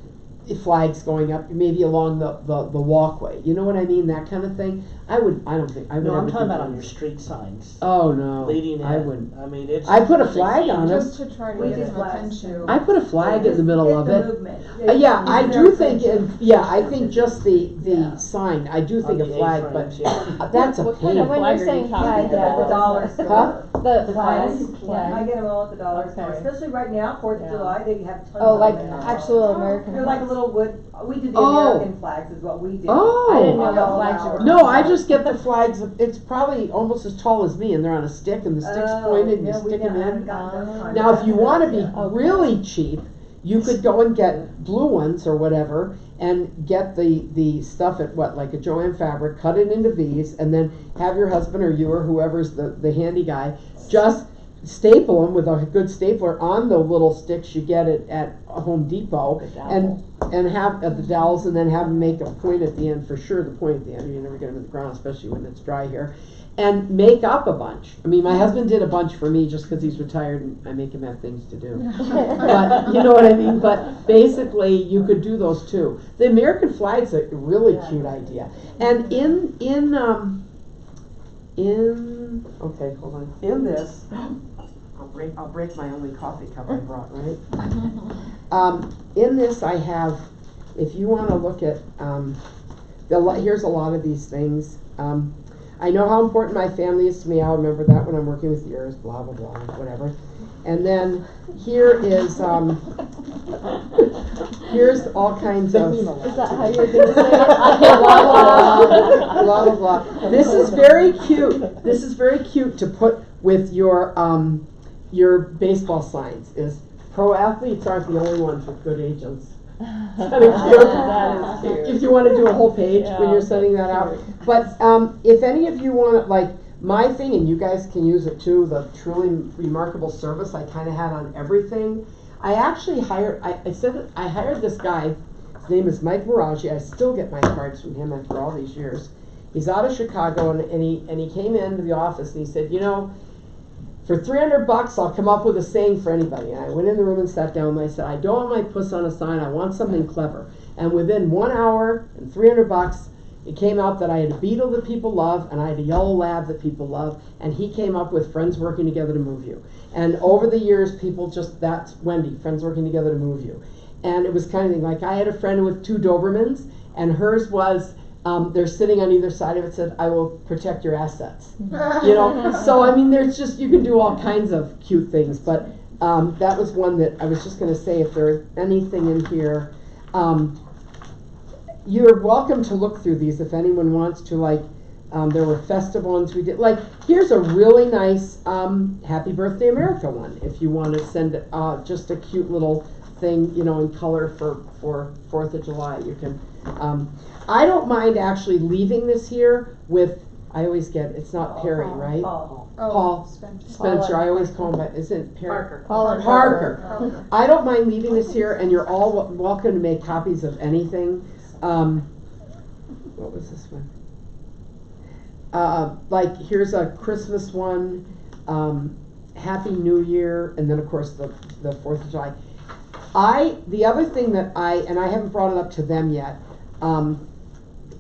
Speaker 2: flags going up, maybe along the walkway. You know what I mean? That kind of thing. I don't think. I would
Speaker 6: No, I'm
Speaker 2: never
Speaker 6: talking
Speaker 2: do
Speaker 6: about on your
Speaker 2: balloons.
Speaker 6: street signs.
Speaker 2: Oh no,
Speaker 6: Leading in.
Speaker 2: I wouldn't.
Speaker 6: I mean, it's.
Speaker 2: I put a flag on it.
Speaker 7: Just to try to
Speaker 9: We
Speaker 7: get
Speaker 9: do
Speaker 7: some
Speaker 9: flags,
Speaker 7: attention.
Speaker 9: too.
Speaker 2: I put a flag in the middle of it.
Speaker 9: Movement.
Speaker 2: Yeah, I
Speaker 9: It's
Speaker 2: do
Speaker 9: very
Speaker 2: think,
Speaker 9: sensitive.
Speaker 2: I think just the sign, I do think a
Speaker 6: On the
Speaker 2: flag,
Speaker 6: A-frames,
Speaker 2: but
Speaker 6: yeah.
Speaker 2: that's a
Speaker 1: What
Speaker 2: pain.
Speaker 1: kind of
Speaker 10: When
Speaker 1: flag
Speaker 10: you're
Speaker 1: are
Speaker 10: saying
Speaker 1: you talking
Speaker 10: flag,
Speaker 9: At the
Speaker 1: about?
Speaker 9: dollar
Speaker 2: Huh?
Speaker 9: store.
Speaker 10: The
Speaker 9: Flags,
Speaker 10: flags.
Speaker 9: I get them all at the dollar store,
Speaker 1: Okay.
Speaker 9: especially right now, 4th of
Speaker 1: Yeah.
Speaker 9: July, they have tons
Speaker 10: Oh,
Speaker 9: of
Speaker 10: like
Speaker 9: them.
Speaker 10: actual American.
Speaker 9: They're like a
Speaker 10: flags.
Speaker 9: little wood, we do the
Speaker 2: Oh.
Speaker 9: American flags is what we do.
Speaker 2: Oh.
Speaker 10: I didn't know
Speaker 9: On
Speaker 10: what
Speaker 9: all
Speaker 10: flags you
Speaker 9: our-
Speaker 10: were.
Speaker 2: No, I just get the flags, it's probably almost as tall as me, and they're on a stick, and the stick's
Speaker 9: Oh,
Speaker 2: pointed, and you
Speaker 9: no, we
Speaker 2: stick them
Speaker 9: haven't
Speaker 2: in.
Speaker 9: gotten those kinds.
Speaker 2: Now, if you wanna be
Speaker 10: Okay.
Speaker 2: really cheap, you could go and get blue ones or whatever, and get the stuff at like a Joann Fabric, cut it into V's, and then have your husband or you or whoever's the handy guy, just staple them with a good stapler on the little sticks you get at Home Depot, and have the dowels, and then have them make a point at the end, for sure, the point at the end, you never get them in the ground, especially when it's dry here, and make up a bunch. I mean, my husband did a bunch for me just because he's retired and I make him have things to do. But, you know what I mean? But basically, you could do those too. The American flag's a really cute idea. And in okay, hold on. In this, I'll break my only coffee cup I brought, right? In this I have, if you want to look at, here's a lot of these things. I know how important my family is to me. I'll remember that when I'm working with yours, blah, blah, blah, whatever. And then here is, here's all kinds of.
Speaker 10: Is that how you're gonna say it?
Speaker 2: Blah, blah, blah, blah, blah. This is very cute. This is very cute to put with your baseball signs. Is pro athletes aren't the only ones with good agents.
Speaker 1: That is cute.
Speaker 2: If you want to do a whole page when you're sending that out. But if any of you want to, like, my thing, and you guys can use it too, the truly remarkable service I kind of had on everything. I actually hired, I said that I hired this guy. His name is Mike Maraji. I still get my cards from him after all these years. He's out of Chicago, and he came into the office and he said, you know, for $300 I'll come up with a saying for anybody. And I went in the room and sat down and I said, I don't want my puss on a sign, I want something clever. And within 1 hour and $300, it came out that I had a beetle that people love and I had a yellow lab that people love, and he came up with friends working together to move you. And over the years, people just, that's Wendy, friends working together to move you. And it was kind of like, I had a friend with 2 Dobermans, and hers was, they're sitting on either side of it, said, I will protect your assets. You know, so I mean, there's just, you can do all kinds of cute things, but that was one that I was just going to say, if there's anything in here, you're welcome to look through these if anyone wants to. Like, there were festive ones we did. Like, here's a really nice Happy Birthday America one, if you want to send it, just a cute little thing, you know, in color for 4th of July. You can, I don't mind actually leaving this here with, I always get, it's not Perry, right? Paul Spencer. I always call him by, is it Perry? Parker. I don't mind leaving this here, and you're all welcome to make copies of anything. What was this one? Like, here's a Christmas one, Happy New Year, and then of course the 4th of July. The other thing that I haven't brought it up to them yet,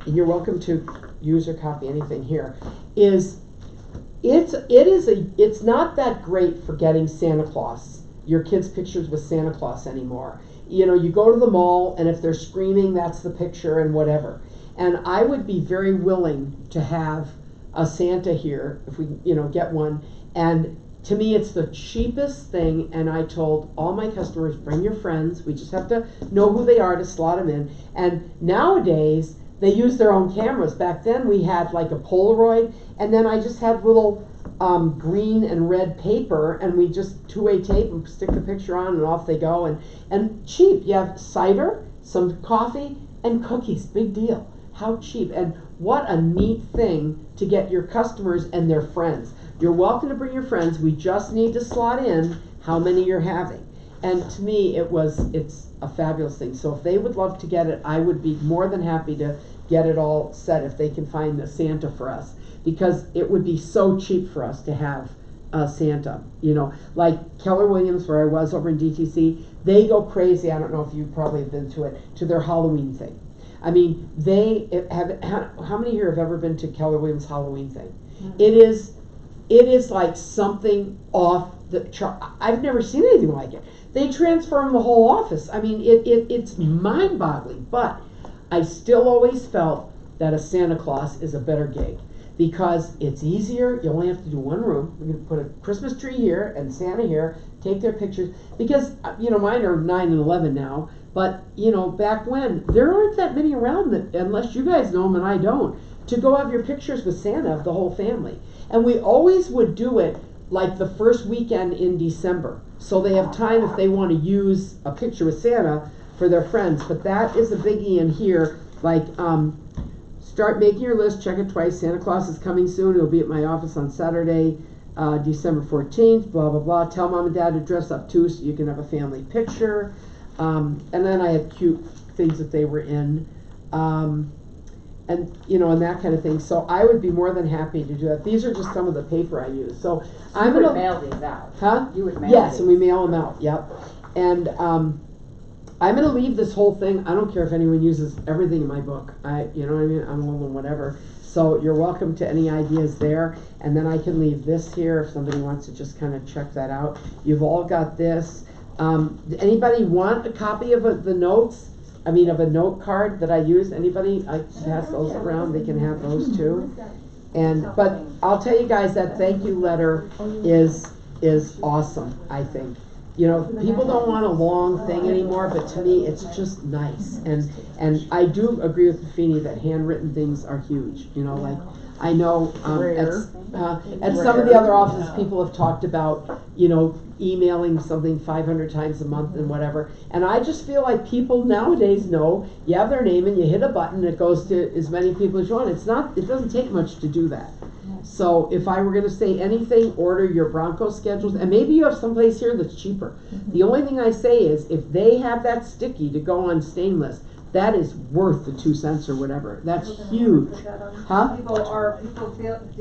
Speaker 2: you're welcome to use or copy anything here, is it's not that great for getting Santa Claus, your kids' pictures with Santa Claus anymore. You know, you go to the mall, and if they're screaming, that's the picture and whatever. And I would be very willing to have a Santa here, if we, you know, get one. And to me, it's the cheapest thing, and I told all my customers, bring your friends. We just have to know who they are to slot them in. And nowadays, they use their own cameras. Back then, we had like a Polaroid, and then I just had little green and red paper, and we just 2-way tape and stick the picture on, and off they go. And cheap. You have cider, some coffee, and cookies. Big deal. How cheap. And what a neat thing to get your customers and their friends. You're welcome to bring your friends. We just need to slot in how many you're having. And to me, it's a fabulous thing. So if they would love to get it, I would be more than happy to get it all set if they can find the Santa for us. Because it would be so cheap for us to have a Santa. You know, like Keller Williams, where I was over in DTC, they go crazy. I don't know if you probably have been to it, to their Halloween thing. I mean, they have, how many here have ever been to Keller Williams' Halloween thing? Mm-hmm. It is like something off the chart. I've never seen anything like it. They transform the whole office. I mean, it's mind-boggling. But I still always felt that a Santa Claus is a better gig, because it's easier. You only have to do one room. We're going to put a Christmas tree here and Santa here, take their pictures. Because, you know, mine are 9 and 11 now. But, you know, back when, there aren't that many around, that, unless you guys know them and I don't, to go have your pictures with Santa of the whole family. And we always would do it like the first weekend in December. So they have time if they want to use a picture with Santa for their friends. But that is a biggie in here. Like, start making your list, check it twice. Santa Claus is coming soon. He'll be at my office on Saturday, December 14th, blah, blah, blah. Tell mom and dad to dress up too, so you can have a family picture. And then I had cute things that they were in, and, you know, and that kind of thing. So I would be more than happy to do that. These are just some of the paper I use. So I'm going to
Speaker 5: mail these out.
Speaker 2: Huh?
Speaker 5: You would mail
Speaker 2: Yes,
Speaker 5: these.
Speaker 2: and we mail them out. Yep. And I'm going to leave this whole thing. I don't care if anyone uses everything in my book. You know what I mean? I'm a woman, whatever. So you're welcome to any ideas there. And then I can leave this here if somebody wants to just kind of check that out. You've all got this. Anybody want a copy of the notes? I mean, of a note card that I use? Anybody? I pass those around. They can have those too. But I'll tell you guys, that thank you letter is awesome, I think. You know, people don't want a long thing anymore, but to me, it's just nice. And I do agree with Buffini that handwritten things are huge. You know, like, I know at some of the other offices, people have talked about, you know, emailing something 500 times a month and whatever. And I just feel like people nowadays know you have their name and you hit a button, it goes to as many people as you want. It doesn't take much to do that. So if I were going to say anything, order your Broncos schedules, and maybe you have someplace here that's cheaper. The only thing I say is, if they have that sticky to go on stainless, that is worth the 2 cents or whatever. That's huge. Huh?
Speaker 9: Do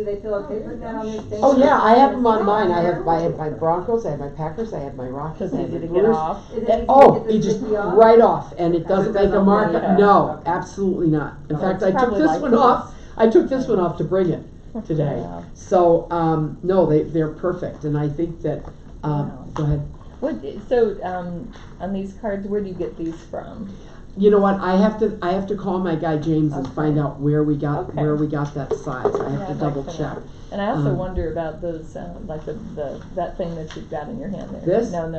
Speaker 9: they feel okay putting that on their station?
Speaker 2: Oh yeah, I have them on mine. I have my Broncos, I have my Packers, I have my Rockies, I have my Brewers. You just right off, and it doesn't make a mark. No, absolutely not. In fact, I took this one off. I took this one off to bring it today. So no, they're perfect, and I think that. Go ahead.
Speaker 1: So on these cards, where do you get these from?
Speaker 2: You know what? I have to call my guy James and find out where we got that size. I have to double check.
Speaker 1: And I also wonder about those, like that thing that you've got in your hand there.
Speaker 2: This?
Speaker 1: No,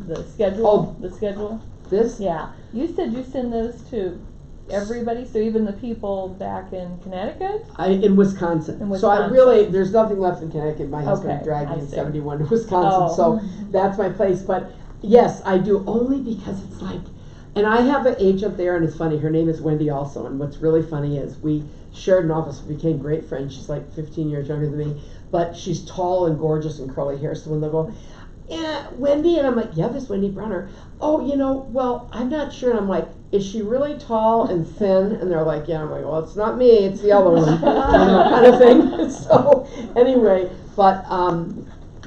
Speaker 1: the schedule.
Speaker 2: Oh.
Speaker 1: The schedule.
Speaker 2: This?
Speaker 1: Yeah. You said you send those to everybody, so even the people back in Connecticut?
Speaker 2: In Wisconsin. So I really, there's nothing left in Connecticut. My husband dragged me in 71 to Wisconsin, so that's my place. But yes, I do, only because it's like, and I have an agent there, and it's funny, her name is Wendy also, and what's really funny is we shared an office, we became great friends. She's like 15 years younger than me, but she's tall and gorgeous and curly hair, so when they'll go, yeah, Wendy, and I'm like, yeah, this Wendy Bruner. Oh, you know, well, I'm not sure, and I'm like, is she really tall and thin? And they're like, yeah. I'm like, well, it's not me, it's the other one, you know, kind of thing. So anyway, but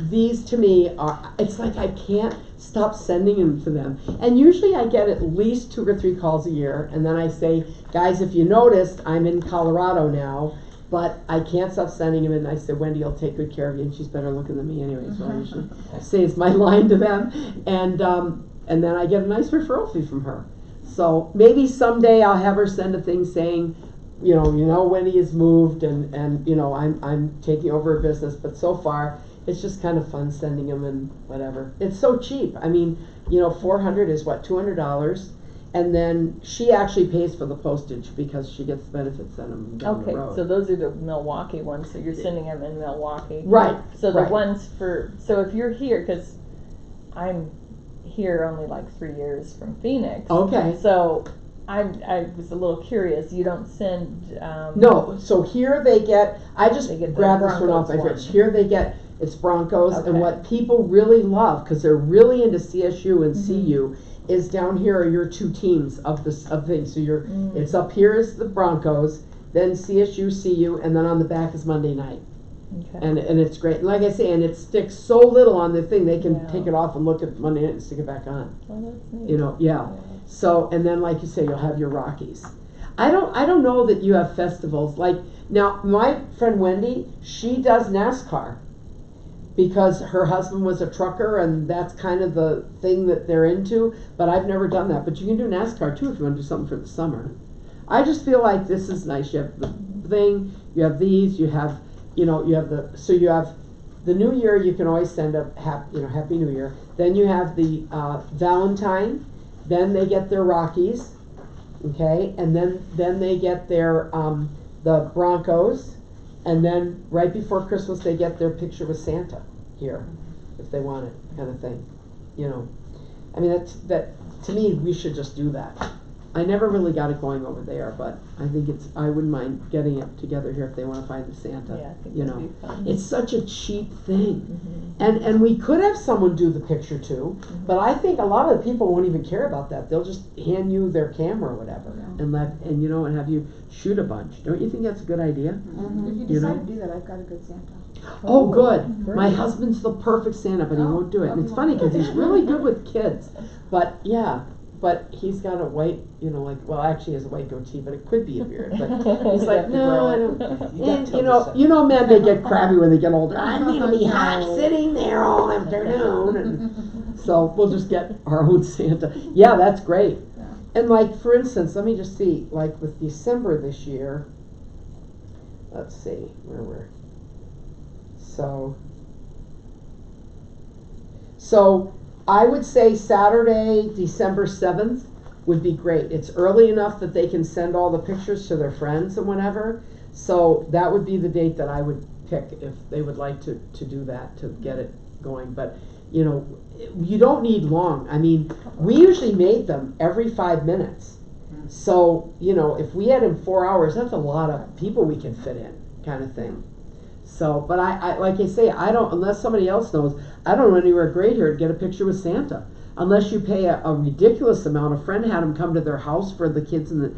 Speaker 2: these to me are, it's like I can't stop sending them to them. And usually I get at least 2 or 3 calls a year, and then I say, guys, if you noticed, I'm in Colorado now, but I can't stop sending them. And I said, Wendy will take good care of you, and she's better looking than me anyway, so I usually say it's my line to them. And then I get a nice referral fee from her. So maybe someday I'll have her send a thing saying, you know, Wendy has moved, and you know, I'm taking over her business. But so far, it's just kind of fun sending them and whatever. It's so cheap. I mean, you know, $400 is what, $200, and then she actually pays for the postage because she gets the benefits on them down the road.
Speaker 1: So those are the Milwaukee ones. So you're sending them in Milwaukee,
Speaker 2: right?
Speaker 1: So the ones so if you're here, because I'm here only like 3 years from Phoenix. Okay. So I was a little curious. You don't send.
Speaker 2: No. So here they get. I just grabbed this one off my fridge. Here they get. It's Broncos, and what people really love, because they're really into CSU and CU, is down here are your 2 teams of things. So you're it's up here is the Broncos, then CSU, CU, and then on the back is Monday night. Okay. And it's great. And like I say, and it sticks so little on the thing, they can take it off and look at Monday night and stick it back on. Oh, that's neat. You know, yeah. So, and then like you say, you'll have your Rockies. I don't know that you have festivals. Like, now, my friend Wendy, she does NASCAR, because her husband was a trucker, and that's kind of the thing that they're into, but I've never done that. But you can do NASCAR too if you want to do something for the summer. I just feel like this is nice. You have the thing, you have these, you have, you know, you have you have the New Year, you can always send a Happy New Year. Then you have the Valentine, then they get their Rockies, okay, and then they get their the Broncos, and then right before Christmas they get their picture with Santa here, if they want it, kind of thing, you know. I mean, that to me, we should just do that. I never really got it going over there, but I think I wouldn't mind getting it together here if they want to find the Santa. Yeah, I think that'd be fun. It's such a cheap thing, and we could have someone do the picture too, but I think a lot of the people won't even care about that. They'll just hand you their camera or whatever, and you know, and have you shoot a bunch. Don't you think that's a good idea?
Speaker 7: If you decide to do that, I've got a good Santa.
Speaker 2: Oh, good. Great. My husband's the perfect Santa, but he won't do it. And it's funny because he's really good with kids. But yeah, but he's got a white, well, actually he has a white goatee, but it could be a beard, but he's like, no, I don't. And, you know, men, they get crabby when they get older. I'm gonna be hot sitting there all afternoon, and so we'll just get our own Santa. Yeah, that's great. And like, for instance, let me just see, like with December this year, let's see, where we're, so I would say Saturday, December 7th would be great. It's early enough that they can send all the pictures to their friends and whatever. So that would be the date that I would pick if they would like to do that, to get it going. But, you don't need long. I mean, we usually made them every 5 minutes. So, if we had in 4 hours, that's a lot of people we can fit in, kind of thing. So, but I like I say, I don't, unless somebody else knows, I don't know anywhere great here to get a picture with Santa. Unless you pay a ridiculous amount. A friend had them come to their house for the kids and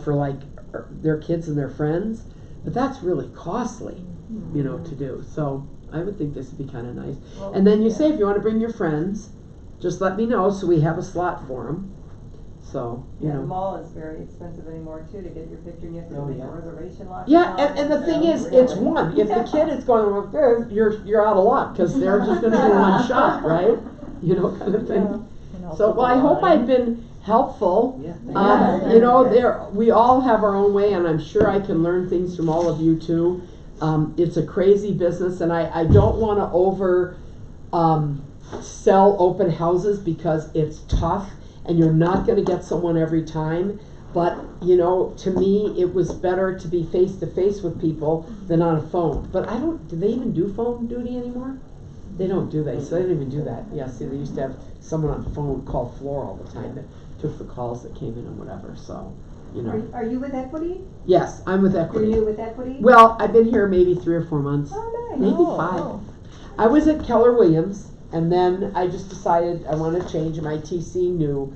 Speaker 2: for like their kids and their friends. But that's really costly, to do. So I would think this would be kind of nice. Well, and then you say if you want to bring your friends, just let me know so we have a slot for them. So,
Speaker 8: the mall is very expensive anymore too, to get your picture, and you have to make a reservation lot.
Speaker 2: Yeah, and the thing is, it's one. If the kid is going, well, you're out of luck, because they're just going to do one shot, right? Kind of thing. Yeah. So, well, I hope I've been helpful. Yeah. We all have our own way, and I'm sure I can learn things from all of you too. It's a crazy business, and I don't want to over sell open houses because it's tough. And you're not going to get someone every time. But, to me, it was better to be face-to-face with people than on a phone. But do they even do phone duty anymore? They don't, do they? So they don't even do that. Yeah, see, they used to have someone on the phone call Floor all the time that took the calls that came in and whatever, so,
Speaker 9: Are you with Equity?
Speaker 2: Yes, I'm with Equity.
Speaker 9: Are you with Equity?
Speaker 2: Well, I've been here maybe 3 or 4 months.
Speaker 9: Oh, nice.
Speaker 2: Maybe 5. I was at Keller Williams. And then I just decided I wanted to change, and my TC knew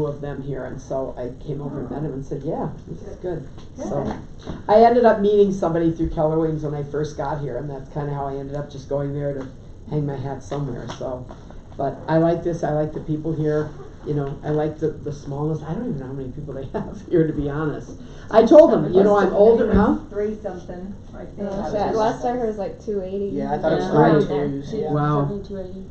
Speaker 2: of them here, and so I came over and met him and said, yeah, this is good. So I ended up meeting somebody through Keller Williams when I first got here, and that's kind of how I ended up just going there to hang my hat somewhere. So, but I like this. I like the people here. I like the smallness. I don't even know how many people they have here, to be honest. I told them, I'm older, huh?
Speaker 9: 3-something, I think.
Speaker 10: Last I heard was like 280.
Speaker 6: Yeah, I thought it was 380.
Speaker 10: Yeah.
Speaker 2: Wow.
Speaker 10: 280.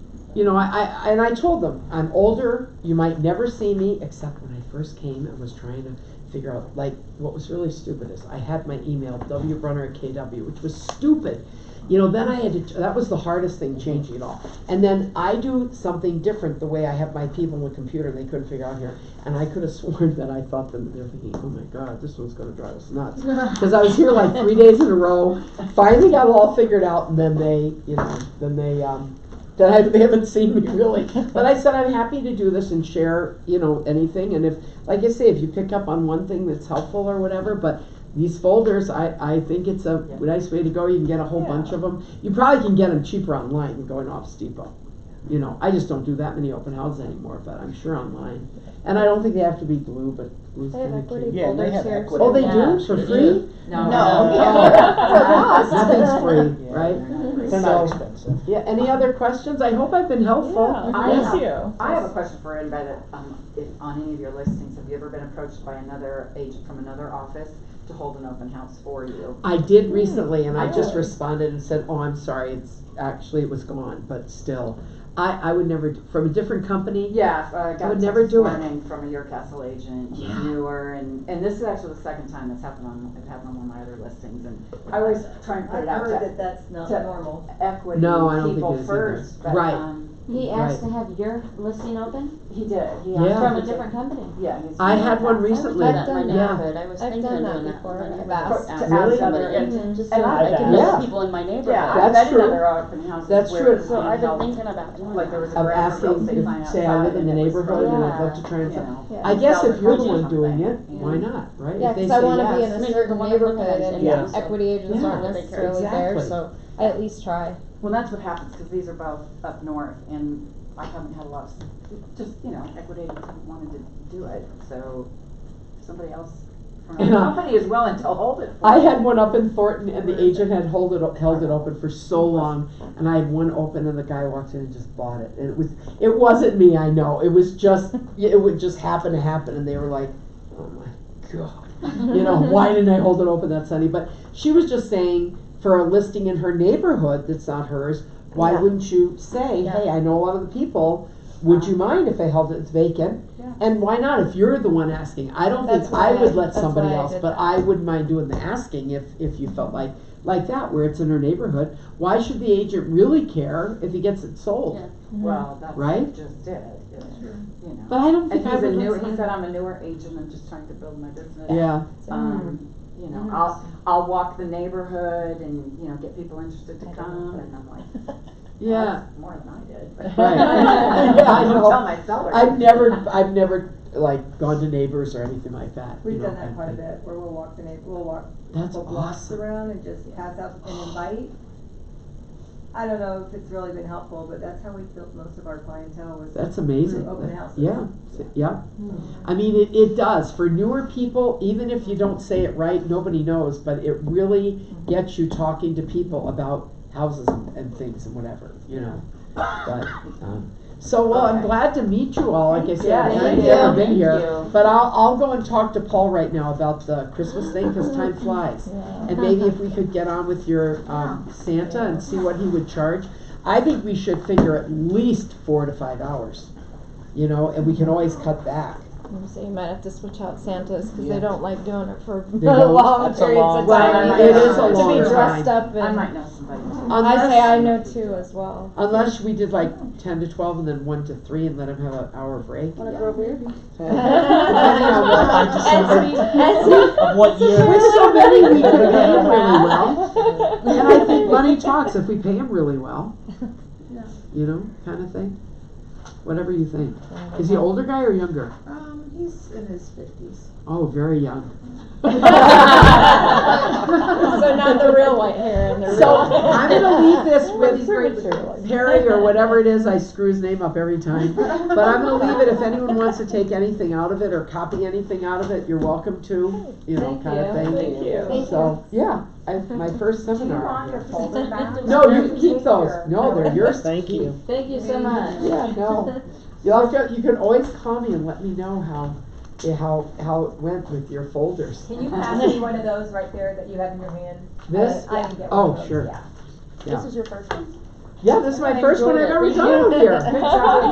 Speaker 2: I told them, I'm older, you might never see me, except when I first came and was trying to figure out, like, what was really stupid is I had my email, wbrunner@kw, which was stupid. Then I had to, that was the hardest thing, changing it all. And then I do something different the way I have my people on the computer, and they couldn't figure out here. And I could have sworn that I thought that they're thinking, oh my God, this one's going to drive us nuts. Because I was here like 3 days in a row, finally got it all figured out, and then they haven't seen me really. But I said I'm happy to do this and share, anything. And if, like I say, if you pick up on one thing that's helpful or whatever, but these folders, I think it's a nice way to go. You can get a whole bunch of them. You probably can get them cheaper online than going off Depot. I just don't do that many open houses anymore, but I'm sure online. And I don't think they have to be blue, but blue's
Speaker 10: They have
Speaker 2: kind of
Speaker 10: Equity
Speaker 2: cute.
Speaker 6: Yeah, they have
Speaker 10: folders
Speaker 6: Equity.
Speaker 2: Oh, they
Speaker 10: Yeah.
Speaker 2: do? For free?
Speaker 5: No.
Speaker 2: Nothing's free,
Speaker 6: Yeah.
Speaker 2: right?
Speaker 6: They're not expensive.
Speaker 2: Yeah, any other questions? I hope I've been helpful.
Speaker 5: I have a question for anybody that, if on any of your listings, have you ever been approached by another agent from another office to hold an open house for you?
Speaker 2: I did recently, and I just responded and said, oh, I'm sorry, it was gone, but still. I would never, from a different company?
Speaker 5: Yeah, I got
Speaker 2: would never do it.
Speaker 5: warning from a Your Castle agent, newer, and this is actually the second time it's happened on one of my other listings, and I always try and put
Speaker 9: I've
Speaker 5: it out
Speaker 9: heard
Speaker 5: to
Speaker 9: that that's not
Speaker 5: to
Speaker 9: normal.
Speaker 5: equity
Speaker 2: No, I don't think
Speaker 5: people
Speaker 2: it is
Speaker 5: first,
Speaker 2: either.
Speaker 5: but
Speaker 2: Right.
Speaker 11: He asked to have your listing open?
Speaker 5: he did. He
Speaker 2: Yeah.
Speaker 5: asked
Speaker 11: From a
Speaker 5: to-
Speaker 11: different company?
Speaker 5: Yeah,
Speaker 2: I had one recently.
Speaker 11: I've done that in my
Speaker 2: Yeah.
Speaker 11: neighborhood. I was
Speaker 10: I've
Speaker 11: thinking
Speaker 10: done
Speaker 11: of
Speaker 10: that
Speaker 11: doing that.
Speaker 10: before.
Speaker 11: but
Speaker 10: I've
Speaker 11: I
Speaker 10: asked.
Speaker 11: asked
Speaker 5: Really?
Speaker 11: somebody,
Speaker 5: Yeah.
Speaker 11: just so
Speaker 5: And
Speaker 11: I can
Speaker 2: yeah.
Speaker 11: know people in my neighborhood.
Speaker 5: Yeah,
Speaker 2: That's
Speaker 5: I've been
Speaker 2: true.
Speaker 5: in other open houses
Speaker 2: That's
Speaker 5: where
Speaker 2: true.
Speaker 5: it's
Speaker 11: So
Speaker 5: being
Speaker 11: I've been
Speaker 5: held,
Speaker 11: thinking about doing
Speaker 5: like there was
Speaker 11: that.
Speaker 5: a
Speaker 2: Of
Speaker 5: grant for real
Speaker 2: asking,
Speaker 5: estate sign
Speaker 2: if, say I live in the
Speaker 5: outside, and it was
Speaker 2: neighborhood and I'd
Speaker 11: Yeah.
Speaker 2: love to try and
Speaker 5: you know,
Speaker 10: Yeah.
Speaker 2: I guess if you're the
Speaker 5: Something.
Speaker 2: one doing it,
Speaker 5: Yeah.
Speaker 2: why not, right?
Speaker 10: Yeah,
Speaker 2: If they
Speaker 10: because I
Speaker 2: say
Speaker 10: want to be in
Speaker 2: yes.
Speaker 10: a
Speaker 11: I mean,
Speaker 10: certain
Speaker 11: the one that
Speaker 10: neighborhood, and
Speaker 11: yeah.
Speaker 10: equity agents
Speaker 2: Yeah.
Speaker 10: aren't necessarily there,
Speaker 2: Exactly.
Speaker 10: so I at least try.
Speaker 5: Well, that's what happens, because these are both up north, and I haven't had a lot of, just, equity agents haven't wanted to do it, so somebody else
Speaker 2: And,
Speaker 5: Somebody is willing to hold it for
Speaker 2: I
Speaker 5: you.
Speaker 2: had one up in Thornton, and the agent had held it open for so long, and I had one open, and the guy walked in and just bought it. And it wasn't me, I know. It was just, it would just happen to happen, and they were like, oh my God, you know, why didn't I hold it open that Sunday? But she was just saying, for a listing in her neighborhood that's not hers, why wouldn't you say, hey, I know a lot of the people, would you mind if I held it vacant?
Speaker 7: Yeah.
Speaker 2: And why not if you're the one asking? I don't think I would let somebody else, but I wouldn't mind doing the asking if you felt like that, where it's in her neighborhood. Why should the agent really care if he gets it sold?
Speaker 11: Yeah.
Speaker 5: Well, that's
Speaker 2: Right?
Speaker 5: just it. You know.
Speaker 2: But I don't think
Speaker 5: And
Speaker 2: I would.
Speaker 5: he said I'm a newer agent. I'm just trying to build my business.
Speaker 2: Yeah.
Speaker 5: You know, I'll walk the neighborhood and get people interested to come, and I'm like,
Speaker 2: Yeah.
Speaker 5: that's more than I did. But
Speaker 2: Right.
Speaker 5: Yeah, I don't tell my sellers.
Speaker 2: I've never like gone to neighbors or anything like that.
Speaker 8: We've done that quite a bit, where we'll walk
Speaker 2: That's
Speaker 8: couple blocks
Speaker 2: awesome.
Speaker 8: around and just pass out and invite. I don't know if it's really been helpful, but that's how we built most of our clientele was
Speaker 2: That's amazing.
Speaker 8: through open houses.
Speaker 2: Yeah. Yeah. I mean, it does. For newer people, even if you don't say it right, nobody knows, but it really gets you talking to people about houses and things and whatever, But, so, I'm glad to meet you all. Like I said, I've never been here. But I'll go and talk to Paul right now about the Christmas thing, because time flies. And maybe if we could get on with your Santa and see what he would charge. I think we should figure at least 4 to 5 hours, and we can always cut back.
Speaker 10: So you might have to switch out Santas because
Speaker 2: Yeah.
Speaker 10: they don't like doing it for
Speaker 2: They don't?
Speaker 10: long
Speaker 6: That's a
Speaker 10: periods
Speaker 6: long
Speaker 10: of
Speaker 2: time.
Speaker 10: time.
Speaker 2: Well, it is a
Speaker 10: to
Speaker 2: long
Speaker 10: be
Speaker 2: time.
Speaker 10: dressed up and
Speaker 5: I might know somebody.
Speaker 10: I say I know two as well.
Speaker 2: Unless we did like 10 to 12 and then 1 to 3 and let him have an hour break.
Speaker 11: Wanna grow beard?
Speaker 6: Of what year?
Speaker 2: With so many, we could pay him really well. And I think money talks if we pay him really well. Kind of thing. Whatever you think. Is he an older guy or younger?
Speaker 7: He's in his 50s.
Speaker 2: Oh, very young.
Speaker 10: So not the real white hair and the
Speaker 2: So
Speaker 10: real.
Speaker 2: I'm gonna leave this with Perry or whatever it is. I screw his name up every time. But I'm gonna leave it. If anyone wants to take anything out of it or copy anything out of it, you're welcome to. Kind of thing.
Speaker 10: Thank you.
Speaker 2: So yeah, my first
Speaker 5: Do you
Speaker 2: seminar.
Speaker 5: want your folder back?
Speaker 2: No, you can keep those. No, they're yours.
Speaker 6: Thank you.
Speaker 11: Thank you so much.
Speaker 2: Yeah, no. You can always call me and let me know how it went with your folders.
Speaker 8: Can you pass me one of those right there that you have in your hand?
Speaker 2: This?
Speaker 8: I can get one of
Speaker 2: Oh,
Speaker 8: those,
Speaker 2: sure.
Speaker 8: yeah.
Speaker 2: Yeah.
Speaker 11: This is your first one?
Speaker 2: Yeah, this is my first one I've ever
Speaker 10: Thank
Speaker 2: done
Speaker 10: you.
Speaker 2: out here.
Speaker 5: Good job.